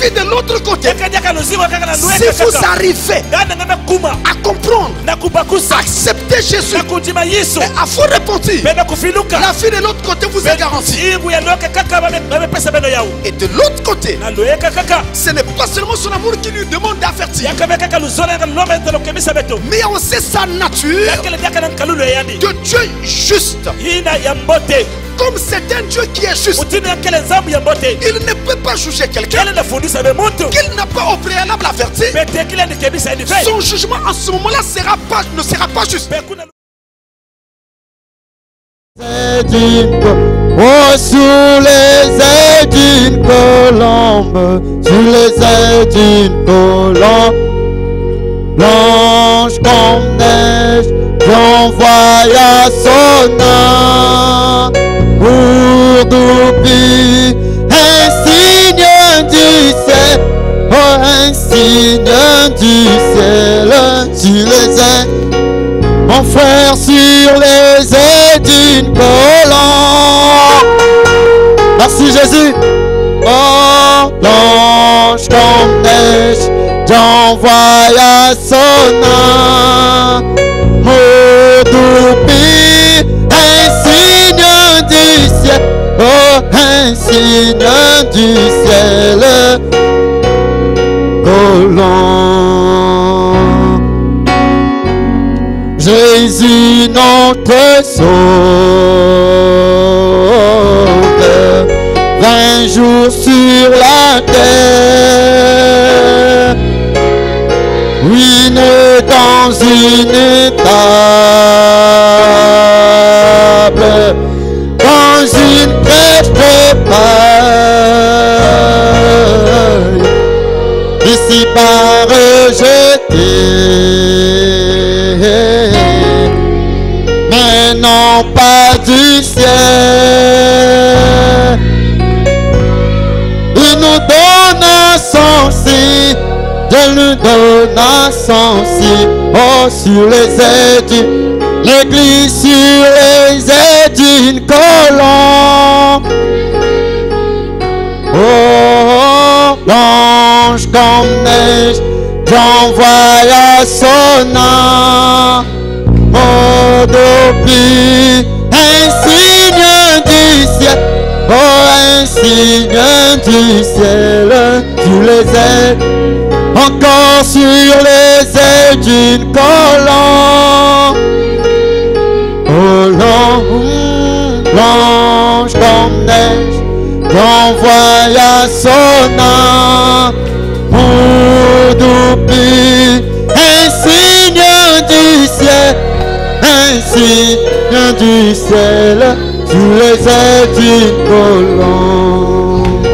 vit de l'autre côté, si vous arrivez à comprendre, accepter Jésus, et à vous repentir, la vie de l'autre côté vous est garantie. Et de l'autre côté, ce n'est pas seulement son amour qui lui demande d'avertir, mais il y a aussi sa nature de Dieu juste. Comme c'est un Dieu qui est juste, il ne peut pas juger quelqu'un qu'il n'a pas au préalable averti. Son jugement en ce moment-là ne sera pas juste. Oh, sous les ailes d'une colombe, sous les ailes d'une colombe, blanche comme neige, j'envoya son âme pour d'oubli, un signe du ciel, oh, un signe du ciel, sur les ailes, mon frère, sur les ailes d'une colombe. Merci Jésus. Oh, blanche comme neige, j'envoya son âme, mon d'oubli, un signe du ciel, oh, un signe du ciel, colombe. Jésus notre sauveur, 20 jours sur la terre, oui, né dans une étable, dans une crèche de paille, ici par rejeté, mais non pas du ciel. Il nous donna son signe, Dieu nous donna son signe, oh, sur les ailes, l'église sur les ailes d'une colombe, oh, blanche comme neige, j'envoya son âme, oh, depuis un signe du ciel, oh, un signe du ciel, sur les ailes, encore sur les ailes d'une colombe, colombe blanche comme neige, j'envoya son âme, pour d'oubli, un signe du ciel, un signe du ciel, sur les ailes d'une colombe.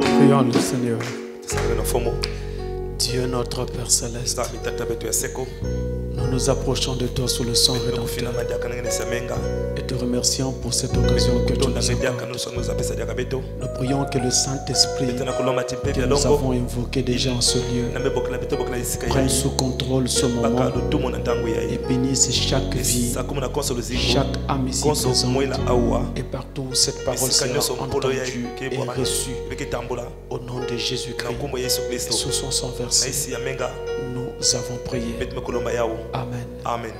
Prions le Seigneur. Dieu notre Père Céleste, nous nous approchons de toi sous le sang rédempteur et te remercions pour cette occasion que tu nous accordes. Nous prions que le Saint-Esprit que nous avons invoqué déjà en ce lieu prenne sous contrôle ce moment et bénisse chaque vie, chaque âme ici présente, et partout où cette parole sera entendue et reçue au nom de Jésus-Christ et sous son sang versé. Nous avons prié. Amen. Amen.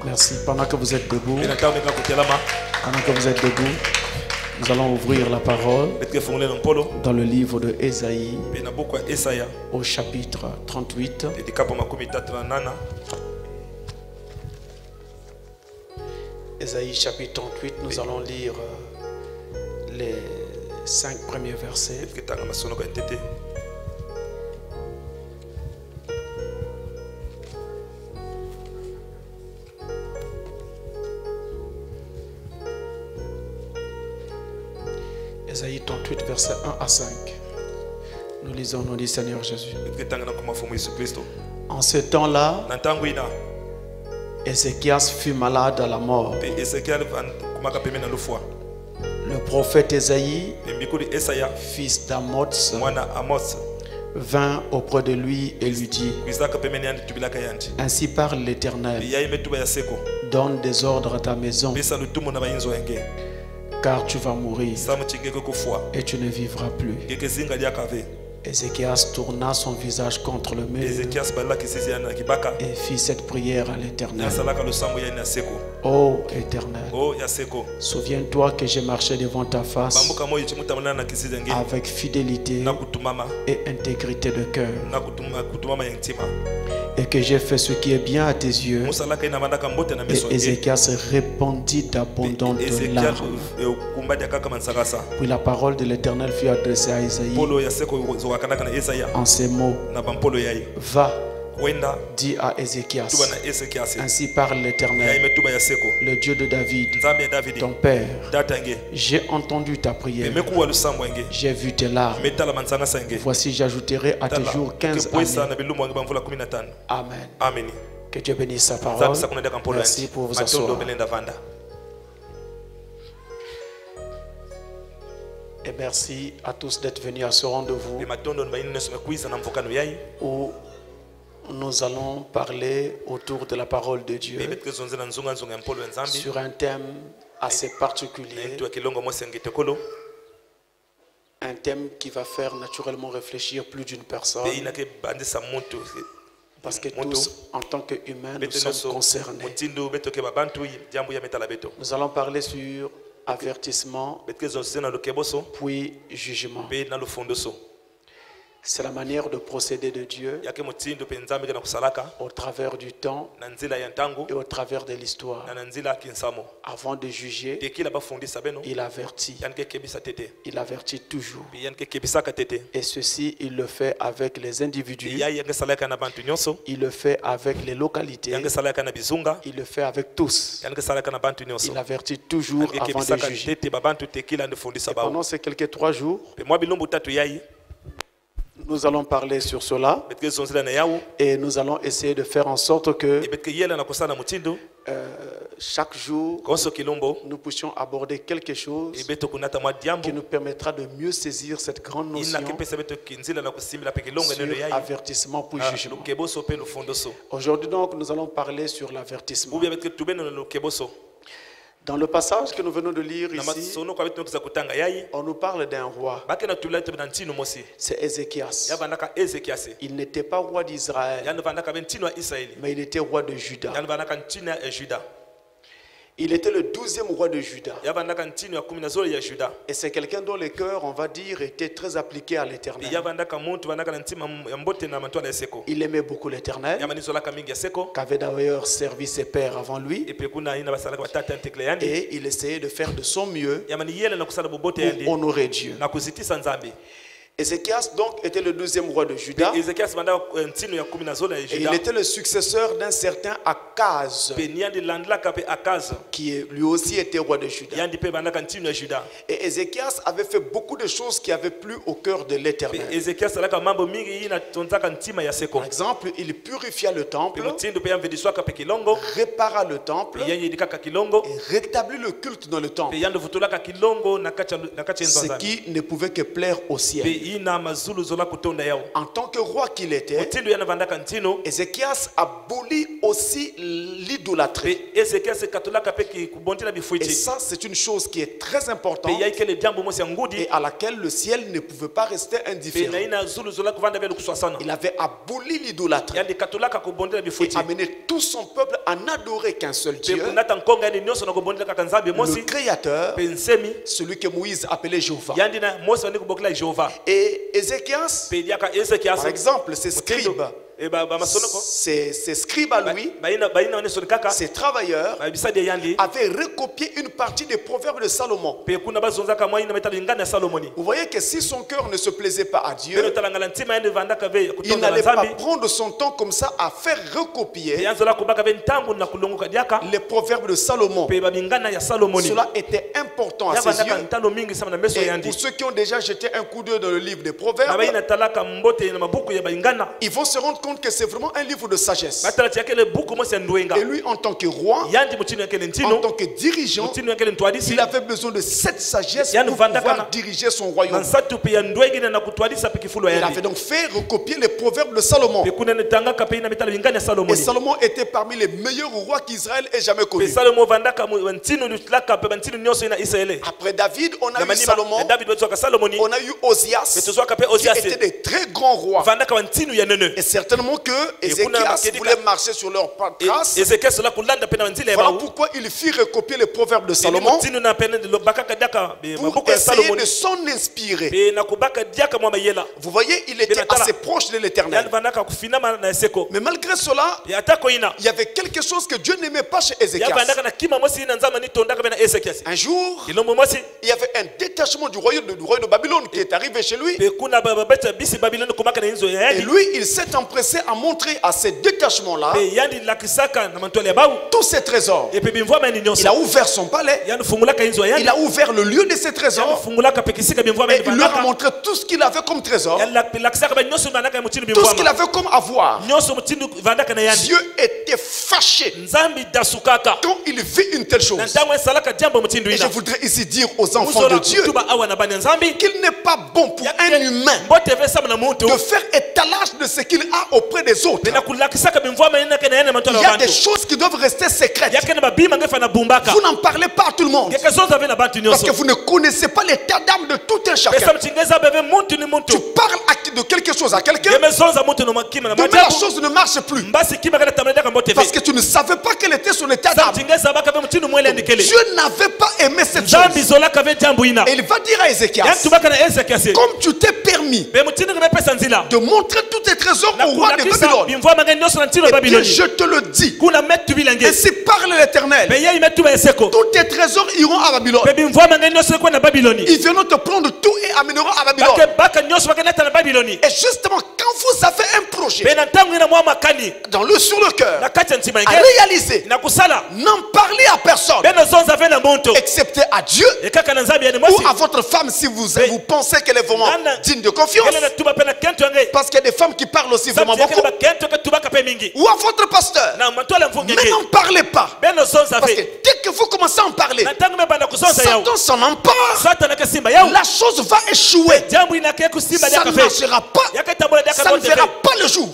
Merci. Pendant que vous êtes debout, nous allons ouvrir la parole dans le livre de Ésaïe au chapitre 38. Ésaïe chapitre 38, nous allons lire les 5 premiers versets. Ésaïe 38, verset 1 à 5. Nous lisons, nous dit Seigneur Jésus. En ce temps-là, Ézéchias fut malade à la mort. Le prophète Ésaïe, fils d'Amoz, vint auprès de lui et lui dit: ainsi parle l'Éternel, donne des ordres à ta maison, car tu vas mourir et tu ne vivras plus. Ézéchias tourna son visage contre le mur et fit cette prière à l'Éternel. Ô Éternel, souviens-toi que j'ai marché devant ta face avec fidélité et intégrité de cœur, et que j'ai fait ce qui est bien à tes yeux. Et Ézéchias répandit d'abondantes larmes. Puis la parole de l'Éternel fut adressée à Isaïe en ces mots: va, dis à Ézéchias, ainsi parle l'Éternel, le Dieu de David, ton père. J'ai entendu ta prière, j'ai vu tes larmes. Voici, j'ajouterai à tes jours 15 années. Amen. Amen. Que Dieu bénisse sa parole. Merci pour vous asseoir. Et merci à tous d'être venus à ce rendez-vous où nous allons parler autour de la parole de Dieu sur un thème assez particulier, un thème qui va faire naturellement réfléchir plus d'une personne, parce que tous, en tant qu'humains, nous sommes concernés. Nous allons parler sur avertissement, puis jugement. C'est la manière de procéder de Dieu au travers du temps et au travers de l'histoire. Avant de juger, il avertit. Il avertit toujours. Et ceci, il le fait avec les individus. Il le fait avec les localités. Il le fait avec tous. Il avertit toujours avant de juger. Et pendant ces quelques 3 jours, nous allons parler sur cela et nous allons essayer de faire en sorte que chaque jour nous puissions aborder quelque chose qui nous permettra de mieux saisir cette grande notion sur avertissement pour jugement. Aujourd'hui donc nous allons parler sur l'avertissement. Dans le passage que nous venons de lire ici, on nous parle d'un roi. C'est Ézéchias. Il n'était pas roi d'Israël, mais il était roi de Juda. Il était le 12e roi de Juda. Et c'est quelqu'un dont le cœur, on va dire, était très appliqué à l'Éternel. Il aimait beaucoup l'Éternel, qu'avaient d'ailleurs servi ses pères avant lui. Et il essayait de faire de son mieux pour honorer Dieu. Ézéchias donc était le 12e roi de Juda et il était le successeur d'un certain Akaz qui lui aussi était roi de Juda. Et Ézéchias avait fait beaucoup de choses qui avaient plu au cœur de l'Éternel. Par exemple, il purifia le temple, répara le temple et rétablit le culte dans le temple, ce qui ne pouvait que plaire au ciel. En tant que roi qu'il était, Ézéchias abolit aussi l'idolâtrie. Et ça, c'est une chose qui est très importante et à laquelle le ciel ne pouvait pas rester indifférent. Il avait aboli l'idolâtrie et amené tout son peuple à n'adorer qu'un seul Dieu, le Créateur, celui que Moïse appelait Jéhovah. Et Ézéchias, par exemple, ses scribes, ses scribes à lui, ses travailleurs, avaient recopié une partie des proverbes de Salomon. Vous voyez que si son cœur ne se plaisait pas à Dieu, il n'allait pas prendre son temps comme ça à faire recopier les proverbes de Salomon. Cela était important à ses yeux. Et pour ceux qui ont déjà jeté un coup d'œil dans le livre des proverbes, ils vont se rendre compte que c'est vraiment un livre de sagesse. Et lui, en tant que roi, en tant que dirigeant, il avait besoin de cette sagesse pour pouvoir diriger son royaume. Il avait donc fait recopier les proverbes de Salomon. Et Salomon était parmi les meilleurs rois qu'Israël ait jamais connus. Après David, on a eu Salomon, on a eu Osias, qui étaient des très grands rois. Et certainement que Ézéchias voulait marcher sur leurs traces. Voilà pourquoi il fit recopier les proverbes de Salomon pour essayer de s'en inspirer. Vous voyez, il était assez proche de l'Éternel. Mais malgré cela, il y avait quelque chose que Dieu n'aimait pas chez Ézéchias. Un jour, il y avait un détachement du royaume de Babylone qui est arrivé chez lui. Et lui, il s'est empressé à montrer à ces détachements-là tous ses trésors. Il a ouvert son palais. Il a ouvert le lieu de ses trésors. Et il leur a montré tout ce qu'il avait comme trésor. Tout ce qu'il avait comme avoir. Dieu était fâché quand il vit une telle chose. Et je voudrais ici dire aux enfants de Dieu qu'il n'est pas bon pour un humain de faire étalage de ce qu'il a auprès des autres. Il y a des choses qui doivent rester secrètes. Vous n'en parlez pas à tout le monde. Parce que vous ne connaissez pas l'état d'âme de tout un chacun. Tu parles de quelque chose à quelqu'un, demain la chose ne marche plus. Parce que tu ne savais pas quel était son état d'âme. Dieu n'avait pas aimé cette chose. Et il va dire à Ézéchias, comme tu t'es permis de montrer tous tes trésors au roi de Babylone, et bien je te le dis, ainsi parle l'Éternel, tous tes trésors iront à Babylone. Ils viendront te prendre tout et amèneront à Babylone. Et justement, quand vous avez un projet sur le cœur à réaliser, n'en parlez à personne, excepté à Dieu ou à votre femme si vous pensez qu'elle est vraiment digne de confiance. Parce qu'il y a des femmes qui parlent aussi vraiment beaucoup. Ou à votre pasteur. Mais n'en parlez pas. Parce que dès que vous commencez à en parler, Satan s'en empare. La chose va échouer. Ça ne marchera pas. Ça ne verra pas le jour.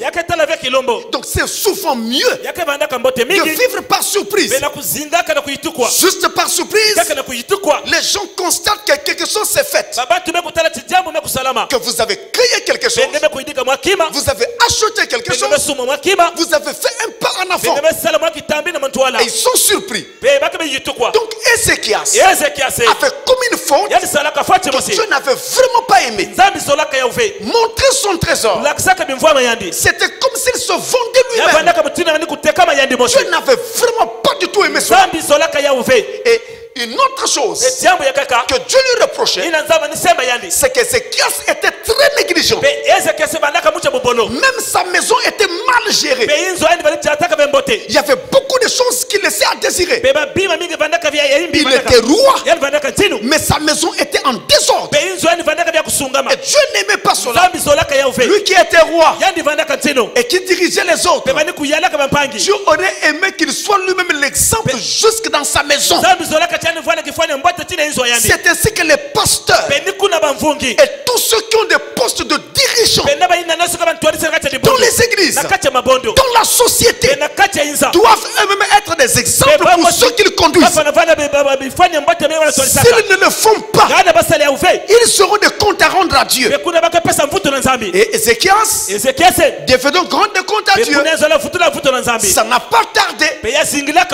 Donc c'est souvent mieux de vivre par surprise. Juste par surprise, les gens constatent que quelque chose s'est fait. Que vous avez créé quelque chose. Vous avez acheté quelque chose. Vous avez fait un pas en avant. Et ils sont surpris. Donc Ézéchias a fait comme une faute que Dieu n'avait vraiment pas aimé. Montrer son trésor, c'était comme s'il se vendait lui-même. Dieu n'avait vraiment pas du tout aimé cela. Et une autre chose que Dieu lui reprochait, c'est qu'Ézéchias était très négligent. Même sa maison était mal gérée. Il y avait beaucoup de choses qui laissaient à désirer. Il était roi, mais sa maison était en désordre. Et Dieu n'aimait pas cela. Lui qui était roi et qui dirigeait les autres, Dieu aurait aimé qu'il soit lui-même l'exemple jusque dans sa maison. C'est ainsi que les pasteurs et tous ceux qui ont des postes de dirigeants dans les églises, dans la société, doivent eux-mêmes être des exemples pour ceux qui le conduisent. S'ils ne le font pas, ils seront des comptes à rendre à Dieu. Et Ézéchias devait donc rendre des comptes à Dieu. Ça n'a pas tardé.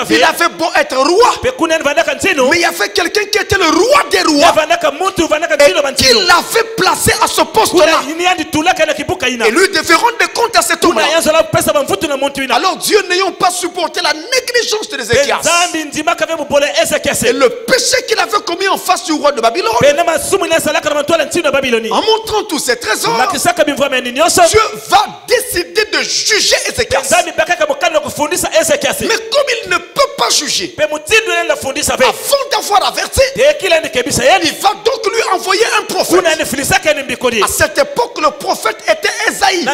Il avait beau être roi, mais il y avait quelqu'un qui était le roi des rois et qui l'avait placé à ce poste-là. Et lui devait rendre des comptes à cet homme-là. Alors Dieu n'ayant pas supporté la négligence de Ézéchias et le péché qu'il avait commis en face du roi de Babylone, en montrant tous ses trésors, Dieu va décider de juger Ézéchias. Mais comme il ne peut pas juger avant d'avoir averti, il va donc lui envoyer un prophète. À cette époque, le prophète était Ésaïe.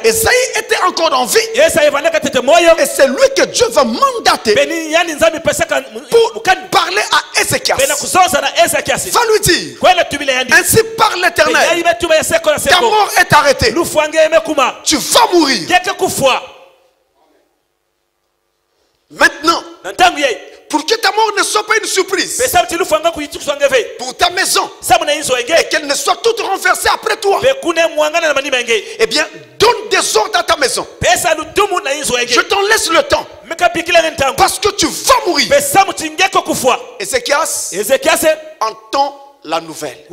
Ésaïe était encore en vie. Et c'est lui que Dieu va mandater pour parler à Ézéchias. Va lui dire: ainsi parle l'Éternel, ta mort est arrêtée. Tu vas mourir. Maintenant, pour que ta mort ne soit pas une surprise pour ta maison et qu'elle ne soit toute renversée après toi, eh bien, donne des ordres à ta maison. Je t'en laisse le temps parce que tu vas mourir. Ézéchias entend la nouvelle.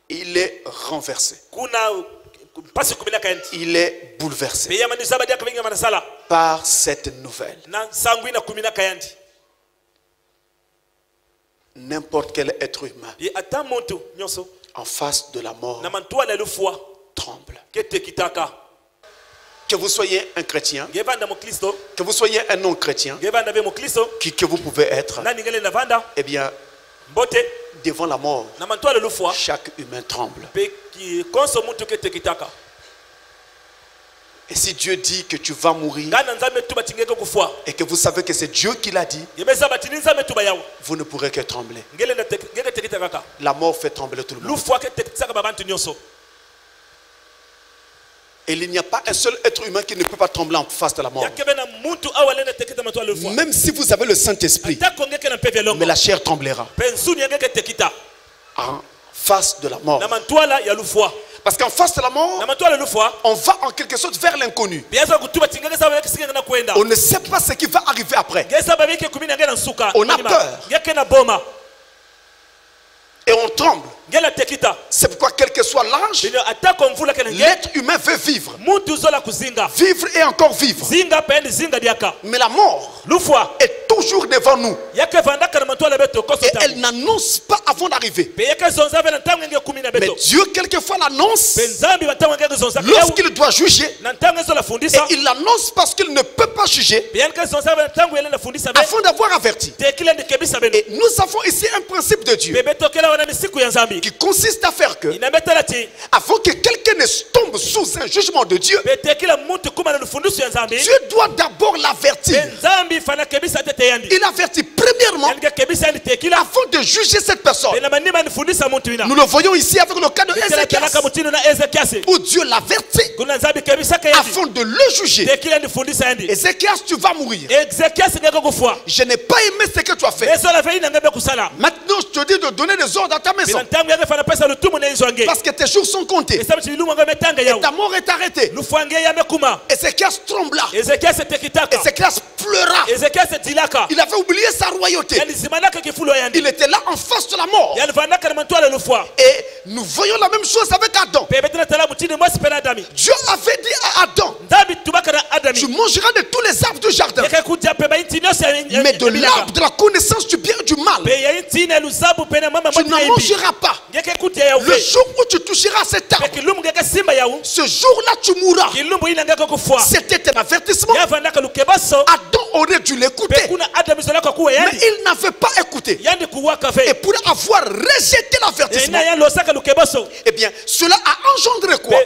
Il est renversé. Il est bouleversé par cette nouvelle. N'importe quel être humain en face de la mort tremble. Que vous soyez un chrétien, que vous soyez un non-chrétien, qui que vous pouvez être, eh bien, devant la mort, chaque humain tremble. Et si Dieu dit que tu vas mourir et que vous savez que c'est Dieu qui l'a dit, vous ne pourrez que trembler. La mort fait trembler tout le monde. Et il n'y a pas un seul être humain qui ne peut pas trembler en face de la mort. Même si vous avez le Saint-Esprit, mais la chair tremblera en face de la mort. Parce qu'en face de la mort, on va en quelque sorte vers l'inconnu. On ne sait pas ce qui va arriver après. On a peur. Et on tremble. C'est pourquoi quel que soit l'âge, l'être humain veut vivre. Vivre et encore vivre. Mais la mort est toujours devant nous. Et elle n'annonce pas avant d'arriver. Mais Dieu quelquefois l'annonce lorsqu'il doit juger. Et il l'annonce parce qu'il ne peut pas juger avant d'avoir averti. Et nous avons ici un principe de Dieu qui consiste à faire que, avant que quelqu'un ne tombe sous un jugement de Dieu, Dieu doit d'abord l'avertir. Il avertit premièrement avant de juger cette personne. Nous le voyons ici avec le cas de Ézéchias, où Dieu l'avertit afin de le juger. Ézéchias, tu vas mourir. Je n'ai pas aimé ce que tu as fait. Maintenant, je te dis de donner des ordres à ta maison. Parce que tes jours sont comptés. Et ta mort est arrêtée. Ézéchias trembla. Ézéchias pleura. Il avait oublié sa royauté. Il était là en face de la mort. Et nous voyons la même chose avec Adam. Dieu avait dit à Adam: tu mangeras de tous les arbres du jardin, mais de l'arbre de la connaissance du bien et du mal, tu n'en mangeras pas. Le jour où tu toucheras cet arbre, ce jour-là tu mourras. C'était un avertissement. Adam aurait dû l'écouter, mais il n'avait pas écouté. Et pour avoir rejeté l'avertissement, eh bien, cela a engendré quoi?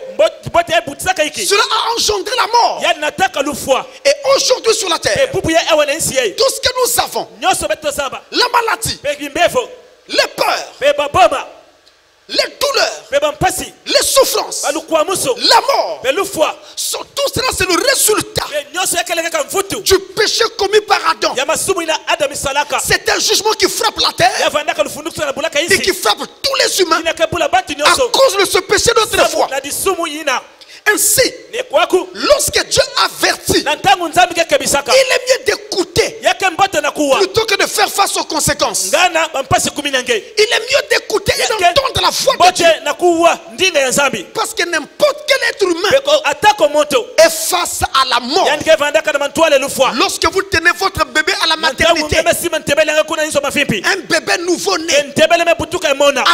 Cela a engendré la mort. Et aujourd'hui sur la terre, tout ce que nous avons, la maladie, les peurs, les douleurs, les souffrances, la mort, tout cela c'est le résultat du péché commis par Adam. C'est un jugement qui frappe la terre et qui frappe tous les humains à cause de ce péché d'autrefois. Ainsi, lorsque Dieu avertit, il est mieux d'écouter plutôt que de faire face aux conséquences. Il est mieux d'écouter et d'entendre la voix de Dieu. Parce que n'importe quel être humain face à la mort. Lorsque vous tenez votre bébé à la maternité, un bébé nouveau-né,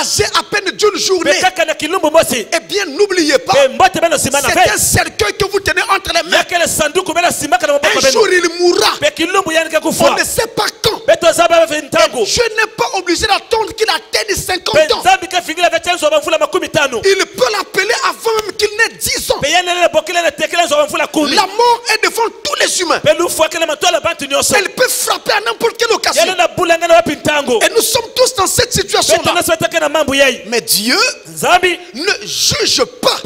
âgé à peine d'une journée, eh bien n'oubliez pas, c'est un cercueil que vous tenez entre les mains. Un jour il mourra. On ne sait pas quand. Et Dieu n'est pas obligé d'attendre qu'il atteigne 50 ans. Il peut l'appeler avant même qu'il n'ait 10 ans. La mort est devant tous les humains. Elle peut frapper à n'importe quelle occasion. Et nous sommes tous dans cette situation-là. Mais Dieu ne juge pas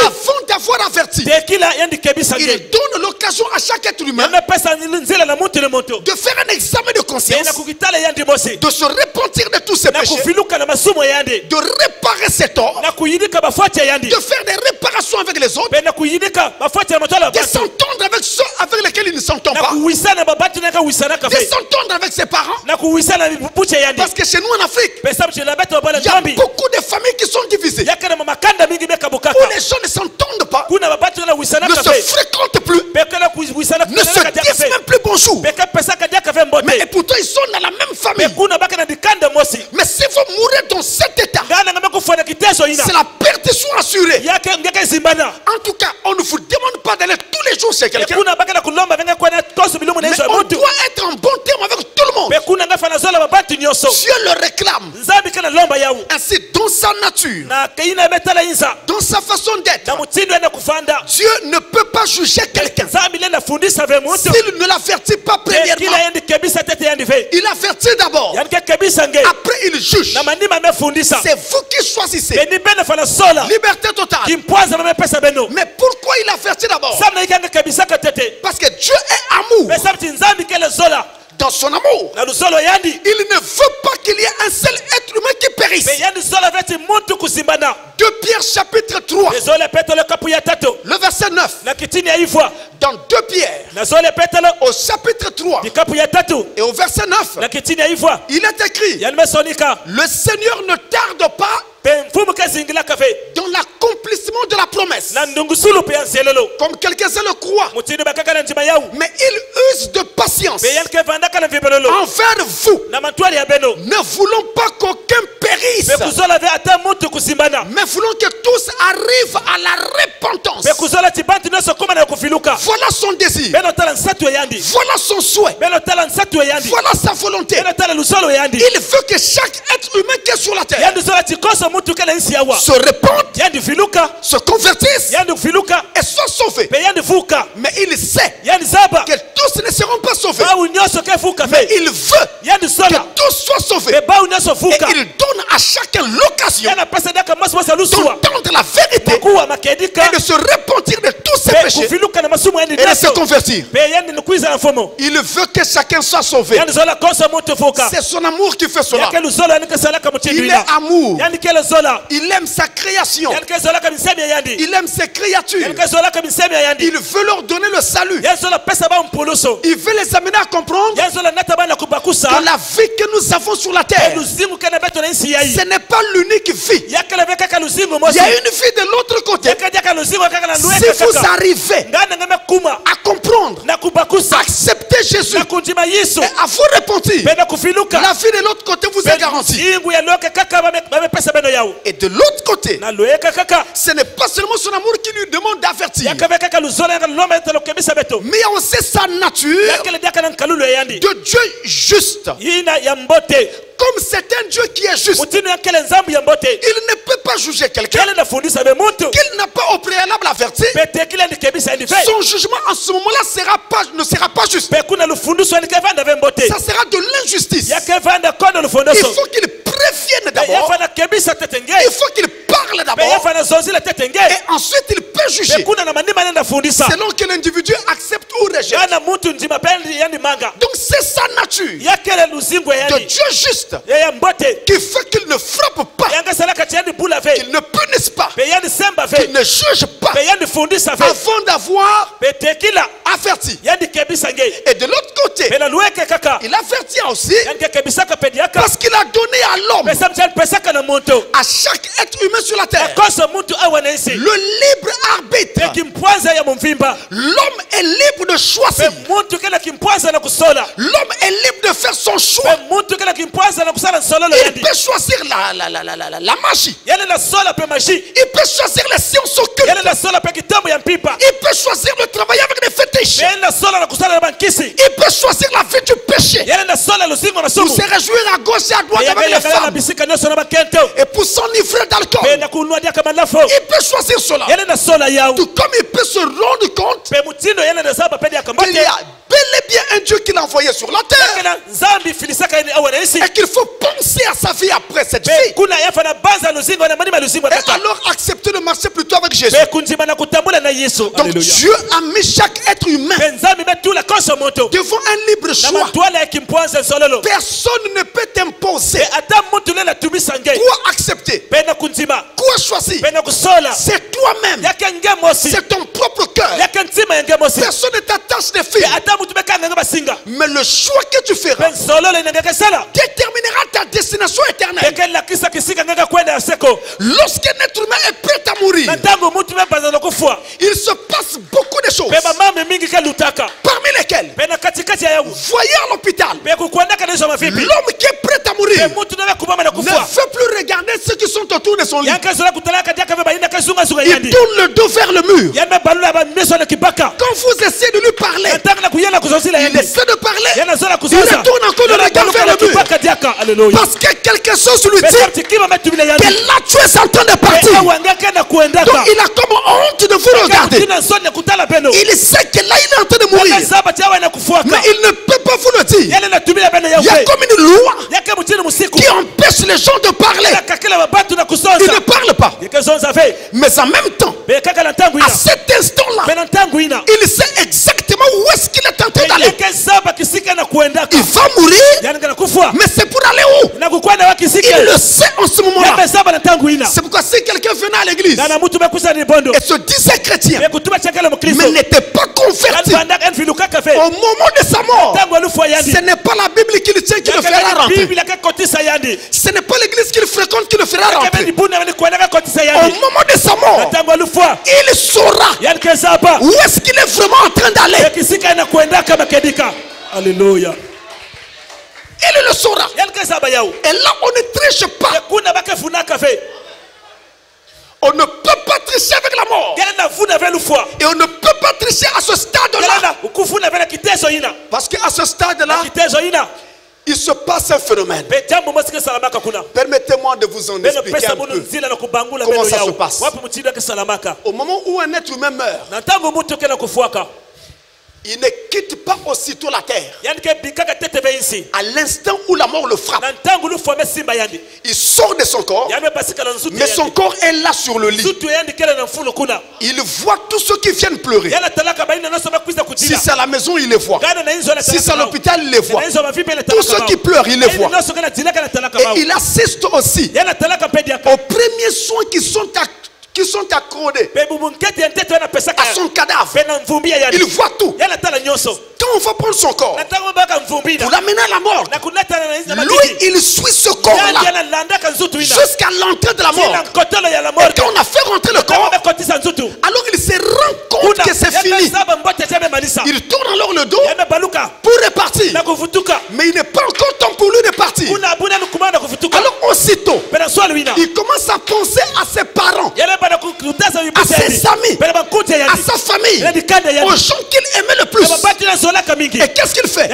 avant d'avoir averti. Il donne l'occasion à chaque être humain de faire un examen de conscience, de se repentir de tous ses péchés, de réparer ses torts, de faire des réparations avec les autres, de s'entendre avec ceux avec lesquels il ne s'entend pas, de s'entendre avec ses parents. Parce que chez nous en Afrique, il y a beaucoup de familles qui sont divisées, où les gens ne s'entendent pas, ne se fréquentent plus, ne se disent même plus bonjour. Mais et pourtant ils sont dans la même famille. Mais si vous mourrez dans cet état, c'est la perdition assurée. En tout cas, on ne vous demande pas d'aller tous les jours chez quelqu'un, mais on doit être en bon terme avec tout le monde. Dieu le réclame. Ainsi, dans sa nature, dans sa façon d'être, Dieu ne peut pas juger quelqu'un s'il ne l'avertit pas premièrement. Il avertit d'abord, après il juge. C'est vous qui choisissez. Liberté totale. Mais pourquoi il avertit d'abord? Parce que Dieu est amour. Dans son amour, il ne veut pas qu'il y ait un seul être humain qui périsse. 2 Pierre chapitre 3, le verset 9. Dans 2 Pierre, au chapitre 3 et au verset 9, il est écrit: le Seigneur ne tarde pas dans l'accomplissement de la promesse, comme quelques-uns le croient, mais il use de patience envers vous, ne voulons pas qu'aucun périsse, mais voulons que tous arrivent à la repentance. Voilà son désir, voilà son souhait, voilà sa volonté. Il veut que chaque être humain qui est sur la terre se répande, se convertisse et soit sauvé. Mais il sait que tous ne seront pas sauvés, mais il veut que tous soient sauvés. Et il donne à chacun l'occasion d'entendre la vérité et de se repentir de tous ses péchés et de se convertir. Il veut que chacun soit sauvé. C'est son amour qui fait cela. Il est amour. Il aime sa création. Il aime ses créatures. Il veut leur donner le salut. Il veut les amener à comprendre que la vie que nous avons sur la terre, ce n'est pas l'unique vie. Il y a une vie de l'autre côté. Si vous arrivez à comprendre, à accepter Jésus et à vous repentir, la vie de l'autre côté vous est garantie. Et de l'autre côté, ce n'est pas seulement son amour qui lui demande d'avertir, mais il y a aussi sa nature de Dieu juste. Comme c'est un Dieu qui est juste, il ne peut pas juger quelqu'un qu'il n'a pas au préalable averti. Son jugement en ce moment-là ne sera pas juste. Ça sera de l'injustice. Il faut qu'il prévienne d'abord. Il faut qu'il parle d'abord. Et ensuite il peut juger selon que l'individu accepte ou rejette. Donc c'est sa nature de Dieu juste qui fait qu'il ne frappe pas, qu'il ne punisse pas, qu'il ne juge pas avant d'avoir averti. Et de l'autre côté, il avertit aussi parce qu'il a donné à l'homme, à chaque être humain sur la terre, le libre arbitre L'homme est libre de choisir. L'homme est libre de faire son choix. Il peut choisir la magie. Il peut choisir les sciences occultes. Il peut choisir de travailler avec des fétiches. Il peut choisir la vie du péché. Pour se réjouir à gauche et à droite avec les femmes. Et pour s'enivrer d'alcool. Il peut choisir cela. Tout comme il peut se rendre compte qu'il y a bel et bien un Dieu qu'il a envoyé sur la terre. Et qu'il faut penser à sa vie après cette vie. Et alors accepter de marcher plutôt avec Jésus. Donc Dieu a mis chaque être humain devant un libre choix. Personne ne peut t'imposer quoi accepter, quoi choisir. C'est toi-même. C'est ton propre cœur. Personne ne t'attache des filles. Mais le choix que tu feras déterminera ta destination éternelle. Lorsqu'un être humain est prêt à mourir, il se passe beaucoup de choses. Parmi lesquelles, voyez à l'hôpital, l'homme qui est prêt à mourir ne veut plus regarder ceux qui sont autour de son lit. Il tourne le dos vers le mur. Quand vous essayez de lui parler, il essaie de parler, il retourne encore le regard vers le mur. Parce que quelque chose lui dit que là tu es en train de partir. Donc il a comme honte de vous regarder. Il sait que là il est en train de mourir. Mais il ne peut pas vous le dire. Il y a comme une loi qui empêche les gens de parler. Ils ne parlent pas. Mais en même temps, à cet instant-là, il sait exactement où est-ce qu'il est en train d'aller. Il va mourir, mais c'est pour aller où? Il le sait en ce moment-là. C'est pourquoi si quelqu'un venait à l'église et se disait chrétien, mais n'était pas converti, au moment de sa mort, ce n'est pas la Bible qui le tient qui le fera rentrer. Ce n'est pas l'église qu'il fréquente qui le fera rentrer. Au moment de sa mort, il saura où est-ce qu'il est vraiment en train d'aller. Alléluia. Il le saura. Et là, on ne triche pas. On ne peut pas tricher avec la mort. Et on ne peut pas tricher à ce stade-là. Parce qu'à ce stade-là, il se passe un phénomène. Permettez-moi de vous en expliquer un peu comment ça se passe. Au moment où un être humain meurt, il ne quitte pas aussitôt la terre. À l'instant où la mort le frappe, il sort de son corps, mais son corps est là sur le lit. Il voit tous ceux qui viennent pleurer. Si c'est à la maison, il les voit. Si c'est à l'hôpital, il les voit. Tous ceux qui pleurent, il les voit. Et il assiste aussi aux premiers soins qui sont accordés à son cadavre. Il voit tout. Quand on va prendre son corps pour l'amener à la mort, lui il suit ce corps-là jusqu'à l'entrée de la mort. Et quand on a fait rentrer le corps, alors il se rend compte que c'est fini. Il tourne alors le dos pour repartir. Mais il n'est pas encore temps pour lui de partir. Alors aussitôt, il commence à penser à ses parents, à ses amis, à sa famille, aux gens qu'il aimait le plus. Et qu'est-ce qu'il fait?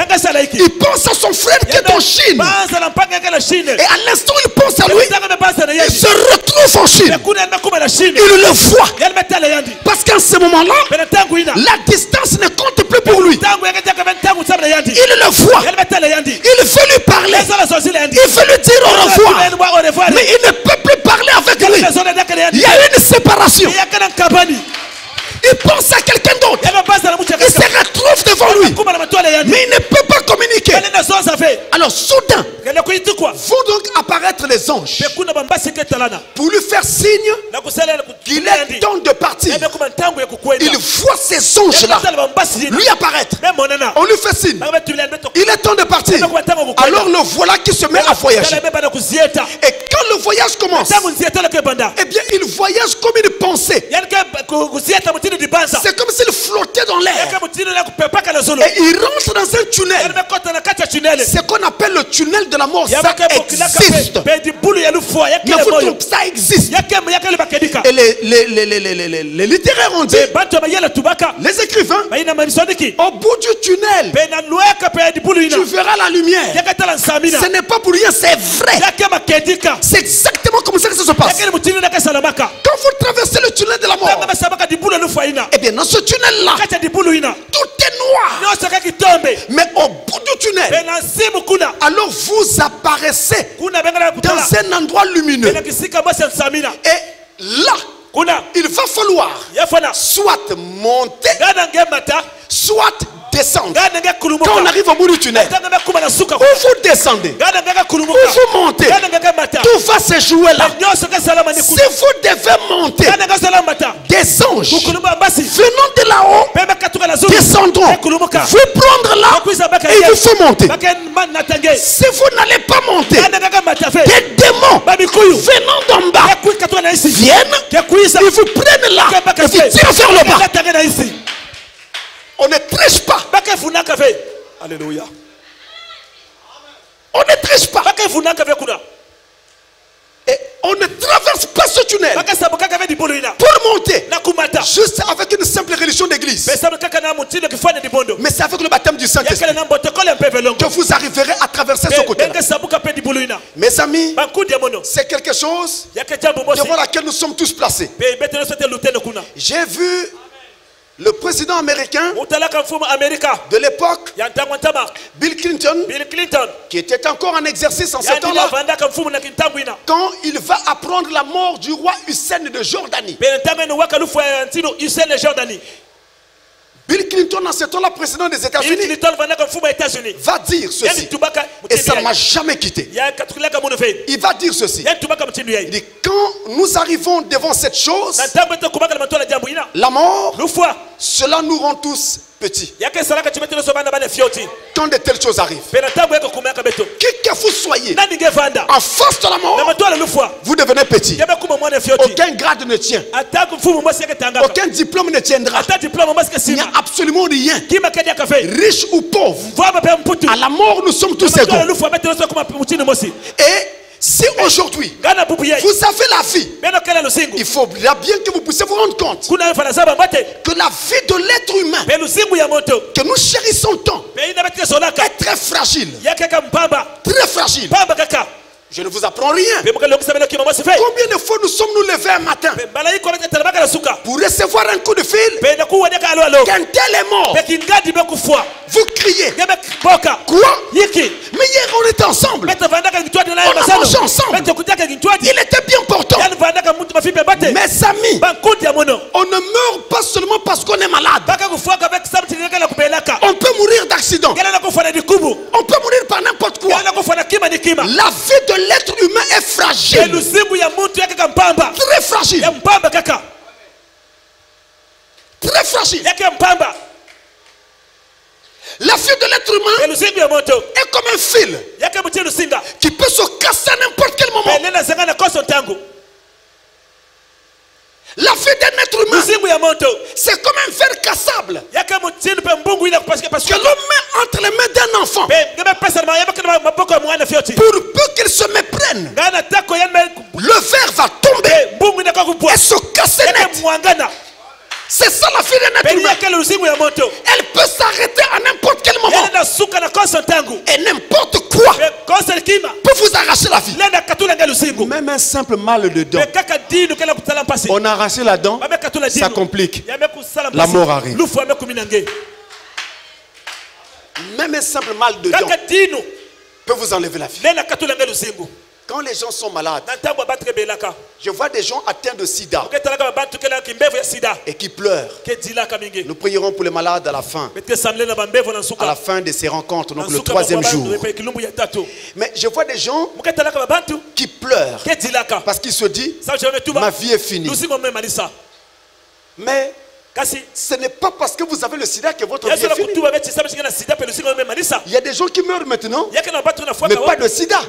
Il pense à son frère qui est en Chine. Et à l'instant où il pense à lui, il se retrouve en Chine. Il le voit. Parce qu'à ce moment-là, la distance ne compte plus pour lui. Il le voit. Il veut lui parler. Il veut lui dire au revoir. Mais il ne peut plus parler avec lui. Il y a une séparation. Il pense à quelqu'un d'autre. Il se retrouve devant lui. Mais il ne peut pas communiquer. Alors soudain, vont donc apparaître les anges pour lui faire signe qu'il est temps de partir. Il voit ces anges-là lui apparaître. On lui fait signe. Il est temps de partir. Alors le voilà qui se met à voyager. Et quand le voyage commence, eh bien il voyage comme une pensée. C'est comme s'il flottait dans l'air. Et il rentre dans un tunnel. C'est qu'on appelle le tunnel de la mort. Ça existe. Mais ça existe. Et les littéraires ont dit, les écrivains, au bout du tunnel, tu verras la lumière. Ce n'est pas pour rien, c'est vrai. C'est exactement comme ça que ça se passe. Quand vous traversez le tunnel de la mort, eh bien dans ce tunnel-là, tout est noir. Mais au bout du tunnel, alors vous apparaissez dans un endroit lumineux. Et là, il va falloir soit monter, soit descendre. Quand on arrive au bout du tunnel, où vous descendez, où vous montez, tout va se jouer là. Si vous devez monter, des anges venant de là-haut descendront vous prendre là et il vous faut monter. Si vous n'allez pas monter, des démons venant d'en bas viennent, ils vous prennent là et vous tirent vers le bas. On ne triche pas. Alléluia. On ne triche pas. Et on ne traverse pas ce tunnel pour monter juste avec une simple religion d'église. Mais c'est avec le baptême du Saint-Esprit que vous arriverez à traverser ce côté-là. Mes amis, c'est quelque chose devant laquelle nous sommes tous placés. J'ai vu le président américain de l'époque, Bill Clinton, qui était encore en exercice en ce temps-là, quand il va apprendre la mort du roi Hussein de Jordanie. Bill Clinton, en ce temps-là, président des États-Unis, va dire ceci. Et ça ne m'a jamais quitté. Il va dire ceci. Il dit, quand nous arrivons devant cette chose, la mort, cela nous rend tous petits. Quand de telles choses arrivent, qui que vous soyez en face de la mort, vous devenez petit. Aucun grade ne tient. Aucun diplôme ne tiendra. Il n'y a absolument rien. Riche ou pauvre, à la mort nous sommes tous égaux. Et si aujourd'hui vous avez la vie, il faut bien que vous puissiez vous rendre compte que la vie de l'être humain que nous chérissons tant est très fragile. Très fragile. Je ne vous apprends rien. Combien de fois nous sommes-nous levés un matin pour recevoir un coup de fil? Qu'un tel est mort. Vous criez. Quoi? Mais hier on était ensemble. On a mangé ensemble. Il était bien portant. Mes amis, on ne meurt pas seulement parce qu'on est malade. On peut mourir d'accident. On peut mourir par n'importe quoi. La vie de l'être humain est fragile. Très fragile. Très fragile. La vie de l'être humain est comme un fil qui peut se casser à n'importe quel moment. La vie d'un être humain, c'est comme un verre cassable que l'on met entre les mains d'un enfant. Pour peu qu'il se méprenne, le verre va tomber et se casser net. C'est ça la vie d'un être humain. Elle peut s'arrêter à n'importe quel moment. Et n'importe quoi peut vous arracher la vie. Même un simple mal de dent. On a arraché la dent, ça complique. La mort arrive. Même un simple mal de dent peut vous enlever la vie. Quand les gens sont malades, je vois des gens atteints de sida et qui pleurent. Nous prierons pour les malades à la fin de ces rencontres, donc le 3e jour. Mais je vois des gens qui pleurent parce qu'ils se disent, ma vie est finie. Mais Ce n'est pas parce que vous avez le sida que votre vie est finie. Il y a des gens qui meurent maintenant, mais pas de sida,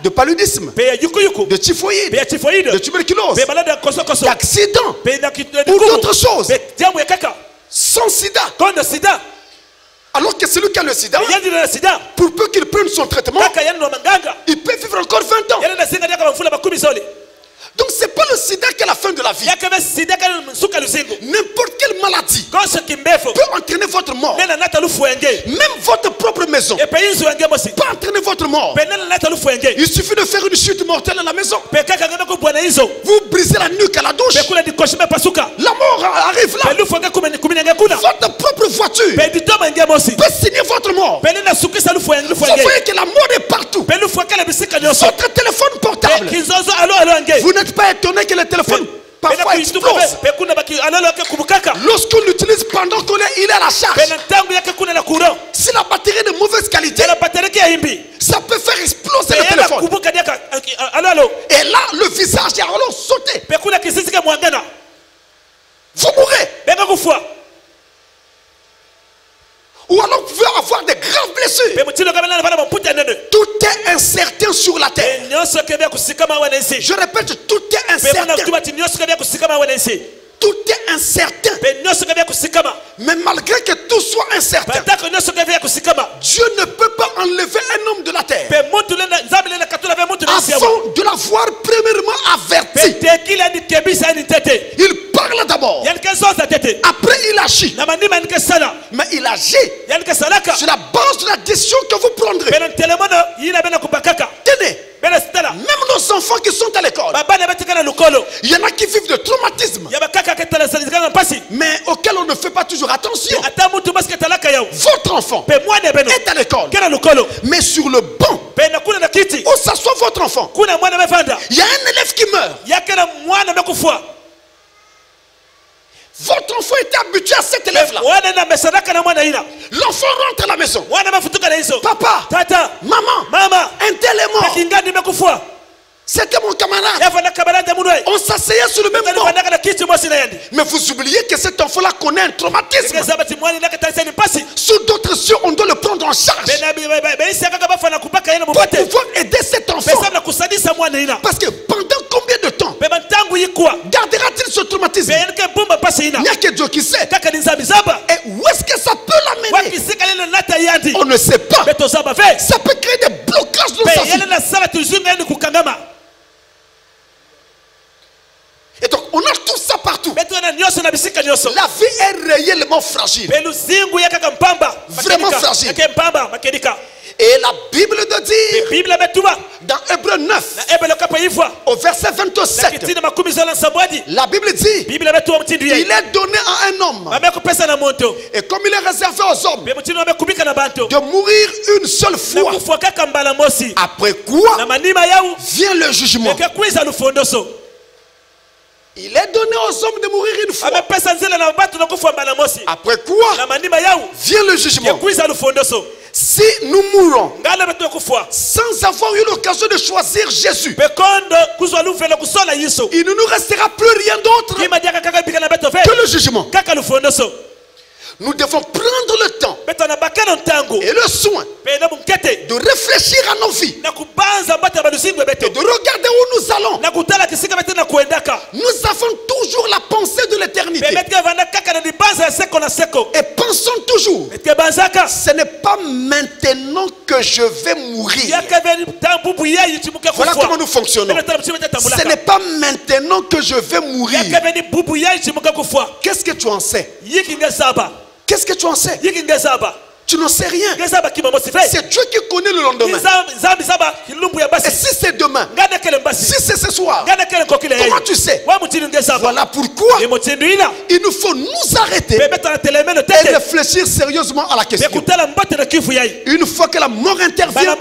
de paludisme, de typhoïde, de tuberculose, d'accident ou d'autres choses. Sans sida. Alors que celui qui a le sida, pour peu qu'il prenne son traitement, il peut vivre encore 20 ans. Donc ce n'est pas le sida qui est la fin de la vie. N'importe quelle maladie peut entraîner votre mort. Même votre propre maison peut entraîner votre mort. Il suffit de faire une chute mortelle à la maison. Vous brisez la nuque à la douche. La mort arrive là. Votre propre voiture peut signer votre mort. Vous voyez que la mort est partout. Votre téléphone portable. Vous n'êtes pas étonné que le téléphone parfois explose. Lorsqu'on l'utilise pendant qu'il est à la charge, si la batterie est de mauvaise qualité, ça peut faire exploser le téléphone. Et là, le visage est alors sauté. Vous mourrez. Ou alors vous pouvez avoir de graves blessures. Tout est incertain sur la terre. Je répète, tout est incertain. Tout est incertain. Mais malgré que tout soit incertain, Dieu ne peut pas enlever un homme de la terre avant de l'avoir premièrement averti. Il parle d'abord. Après il agit. Mais il agit sur la base de la décision que vous prendrez. Tenez. Même nos enfants qui sont à l'école, il y en a qui vivent de traumatismes, mais auxquels on ne fait pas toujours attention. Votre enfant est à l'école, mais sur le banc où s'assoit votre enfant, il y a un élève qui meurt. Votre enfant était habitué à cet élève-là. L'enfant rentre à la maison. Papa, tata, maman, un tel est mort. C'était mon camarade. On s'asseyait sur le même banc. Mais vous oubliez que cet enfant-là connaît un traumatisme. Sous d'autres cieux, on doit le prendre en charge pour pouvoir aider cet enfant. Parce que pendant combien de temps gardera-t-il ce traumatisme? Il n'y a que Dieu qui sait. Et où est-ce que ça peut l'amener? On ne sait pas. Ça peut créer des blocages dans sa vie. Et donc on a tout ça partout. La vie est réellement fragile. Vraiment fragile. Et la Bible nous dit dans Hébreux 9 au verset 27, la Bible dit il est donné à un homme, et comme il est réservé aux hommes, de mourir une seule fois, après quoi vient le jugement. Il est donné aux hommes de mourir une fois. Après quoi vient le jugement. Si nous mourons sans avoir eu l'occasion de choisir Jésus, il ne nous restera plus rien d'autre que le jugement. Nous devons prendre le temps et le soin de réfléchir à nos vies et de regarder où nous allons. Nous avons toujours la pensée de l'éternité et pensons toujours, ce n'est pas maintenant que je vais mourir. Voilà comment nous fonctionnons. Ce n'est pas maintenant que je vais mourir. Qu'est-ce que tu en sais? Qu'est-ce que tu en sais? Tu n'en sais rien. C'est Dieu qui connaît le lendemain. Et si c'est demain, si c'est ce soir, comment tu sais? Voilà pourquoi il nous faut nous arrêter et réfléchir sérieusement à la question. Une fois que la mort intervient,